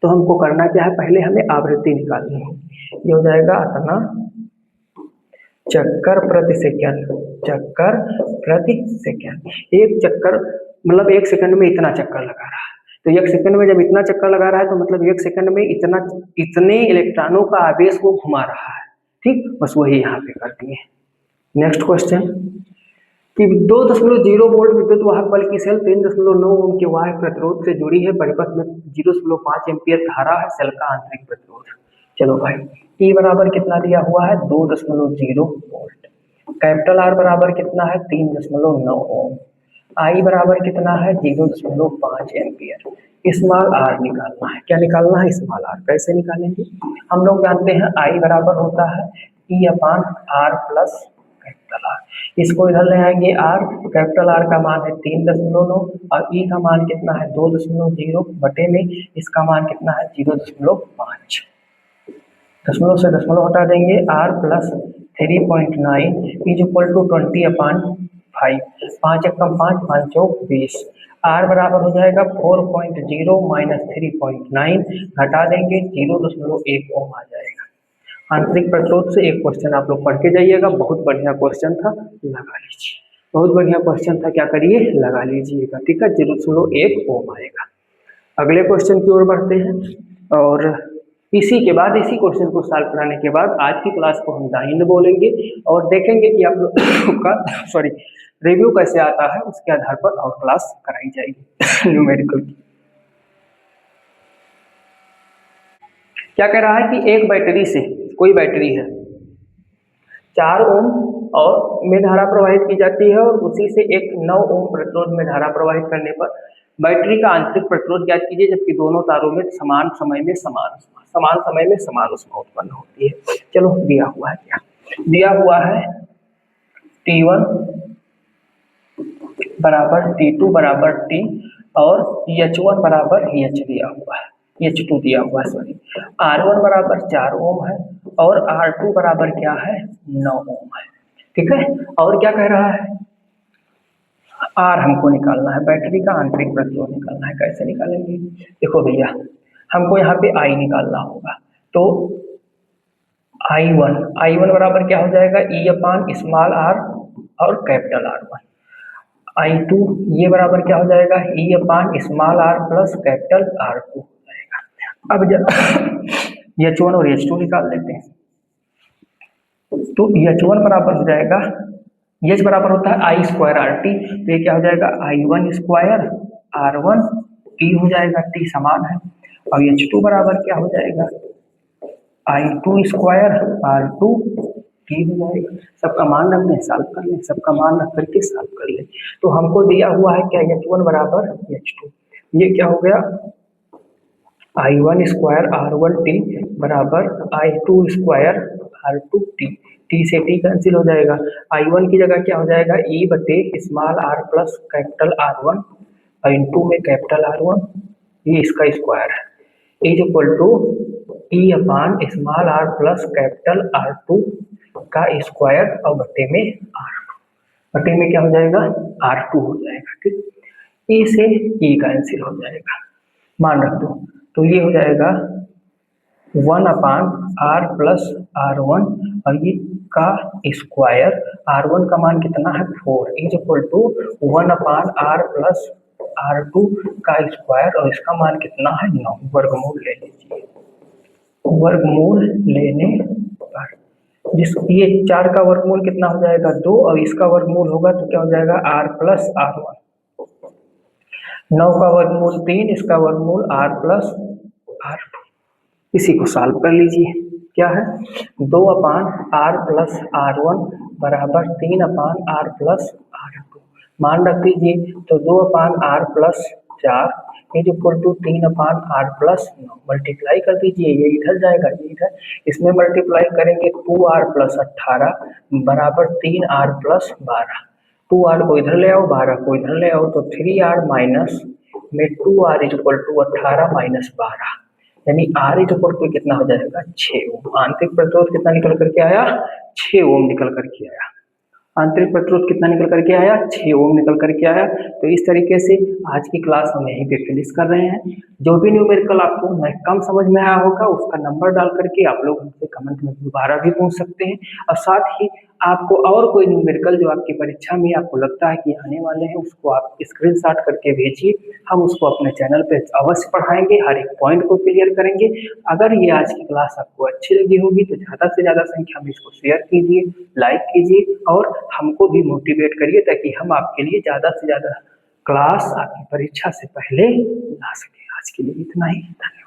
तो हमको करना क्या है, पहले हमें आवृत्ति निकालनी है। ये हो जाएगा इतना चक्कर प्रति सेकंड, चक्कर प्रति सेकंड। एक चक्कर मतलब 1 सेकंड में इतना चक्कर लगा रहा है, तो 1 सेकंड में जब इतना चक्कर लगा रहा है तो मतलब 1 सेकंड में इतने इलेक्ट्रॉनों का आवेश वो घुमा रहा है। ठीक, बस वही यहाँ पे कर दिए। नेक्स्ट क्वेश्चन कि 2.0 वोल्ट विद्युत वाहक बल की सेल 3.9 ओम के वाहक प्रतिरोध से जुड़ी है, परिपथ में 0.5 एम्पियर धारा है, सेल का आंतरिक प्रतिरोध। चलो भाई, E बराबर कितना दिया हुआ है 2.0 वोल्ट, कैपिटल R बराबर कितना है 3.9 ओम, I बराबर कितना है 0.5 एम्पियर। स्मॉल r निकालना है। क्या निकालना है स्मॉल r, कैसे निकालेंगे, हम लोग जानते हैं I बराबर होता है E/R प्लस कैपिटल R। इसको इधर ले आएंगे R, कैपिटल R का मान है 3.9 और E का मान कितना है 2.0 बटे में इसका मान कितना है 0.5, दशमलव से दशमलव हटा देंगे, R प्लस 3.9 = 20/5, 5 × 5 = 5 × 20। R बराबर हो जाएगा 4.0 - 3.9, घटा देंगे 0.1 ओम आ जाएगा। आंतरिक प्रतिरोध से एक क्वेश्चन आप लोग पढ़ के जाइएगा, बहुत बढ़िया क्वेश्चन था, लगा लीजिए। बहुत बढ़िया क्वेश्चन था, क्या करिए, लगा लीजिएगा, ठीक है। 0.1 ओम आएगा। अगले क्वेश्चन की ओर बढ़ते हैं और इसी के बाद, इसी क्वेश्चन को सॉल्व कराने के बाद आज की क्लास को हम दाहिने बोलेंगे और देखेंगे कि आप लोग का रिव्यू कैसे आता है, उसके आधार पर और क्लास कराई जाएगी न्यूमेरिकल की। क्या कह रहा है कि एक बैटरी से, कोई बैटरी है, 4 ओम और में धारा प्रवाहित की जाती है और उसी से एक 9 ओम प्रतिरोध में धारा प्रवाहित करने पर बैटरी का आंतरिक प्रतिरोध ज्ञात कीजिए, जबकि दोनों तारों में समान समय में समान ऊष्मा उत्पन्न होती है। चलो, दिया हुआ है, क्या दिया हुआ है, T1 बराबर T2 बराबर T और H1 बराबर H दिया हुआ है, H2 दिया हुआ है, सॉरी। R1 बराबर 4 ओम है और R2 बराबर क्या है, 9 ओम है, ठीक है। और क्या कह रहा है, R हमको निकालना है, बैटरी का आंतरिक प्रतिरोध निकालना है। कैसे निकालेंगे, देखो भैया, हमको यहाँ पे I निकालना होगा, तो I1 बराबर क्या हो जाएगा, E अपान स्मॉल r और कैपिटल R1। I2 ये बराबर क्या हो जाएगा, E upon small r plus capital R2 हो जाएगा। अब जब H1 और H2 निकाल लेते हैं, तो H1 बराबर हो जाएगा, H बराबर होता है I स्क्वायर RT, तो ये क्या हो जाएगा, I1 स्क्वायर R1 T हो जाएगा, T समान है। और H2 बराबर क्या हो जाएगा, I2 स्क्वायर R2 T हो जाएगा। सबका मान रख लें, सॉल्व कर लें, सबका मान रख करके सॉल्व कर लें। तो हमको दिया हुआ है क्या, H1 बराबर H2, ये क्या हो गया, I1 स्क्वायर R1 T बराबर I2 square R2 T, T से T कैंसिल हो जाएगा। I1 की जगह क्या हो जाएगा, E बटे small r plus capital R1 into में कैपिटल R1, ये इसका स्क्वायर है, is equal to E upon small r plus capital R2 का स्क्वायर और बटे में R2, बटे में क्या हो जाएगा, R2 हो जाएगा, ठीक। E से E कैंसिल हो जाएगा, मान रख दो, तो ये हो जाएगा 1 अपान r प्लस R1 और ये का स्क्वायर, R1 का मान कितना है 4, is equal to 1 upon r plus R2 का स्क्वायर और इसका मान कितना है 9, वर्गमूल ले लीजिए। वर्गमूल लेने पर जिस ये 4 का वर्गमूल कितना हो जाएगा 2 और इसका वर्गमूल होगा तो क्या हो जाएगा r प्लस R1, 9 का वर्गमूल 3, इसका वर्गमूल r प्लस R2। इसी को सॉल्व कर लीजिए, क्या है, 2 अपान r प्लस R1 बराबर 3 अपान r प्लस R2, मान रख दीजिए, तो 2 upon r plus 4 is equal to 3 upon r plus 9, multiply कर दीजिए, ये इधर जाएगा, ये इधर, इसमें मल्टीप्लाई करेंगे 2r प्लस 18 बराबर 3r प्लस 12, 2r को इधर ले आओ, 12 को इधर ले आओ, तो 3r माइनस में 2r is equal to 18 minus 12, यानी R इज इक्वल टू कितना हो जाएगा 6 ओम। आंतरिक प्रतिरोध कितना निकल करके आया, 6 ओम निकल करके आया। आंतरिक प्रतिरोध कितना निकल करके आया, 6 ओम निकल करके आया। तो इस तरीके से आज की क्लास हम यहीं पे फिनिश कर रहे हैं। जो भी न्यूमेरिकल आपको कम समझ में आया होगा उसका नंबर डाल करके आप लोग हमसे कमेंट में दोबारा भी पूछ सकते हैं, और साथ ही आपको और कोई न्यूमेरिकल जो आपकी परीक्षा में आपको लगता है कि आने वाले हैं उसको आप स्क्रीनशॉट करके भेजिए, हम उसको अपने चैनल पे अवश्य पढ़ाएंगे, हर एक पॉइंट को क्लियर करेंगे। अगर ये आज की क्लास आपको अच्छी लगी होगी तो ज़्यादा से ज़्यादा संख्या में इसको शेयर कीजिए, लाइक कीजिए और हमको भी मोटिवेट करिए ताकि हम आपके लिए ज़्यादा से ज़्यादा क्लास आपकी परीक्षा से पहले ला सके। आज के लिए इतना ही, धन्यवाद।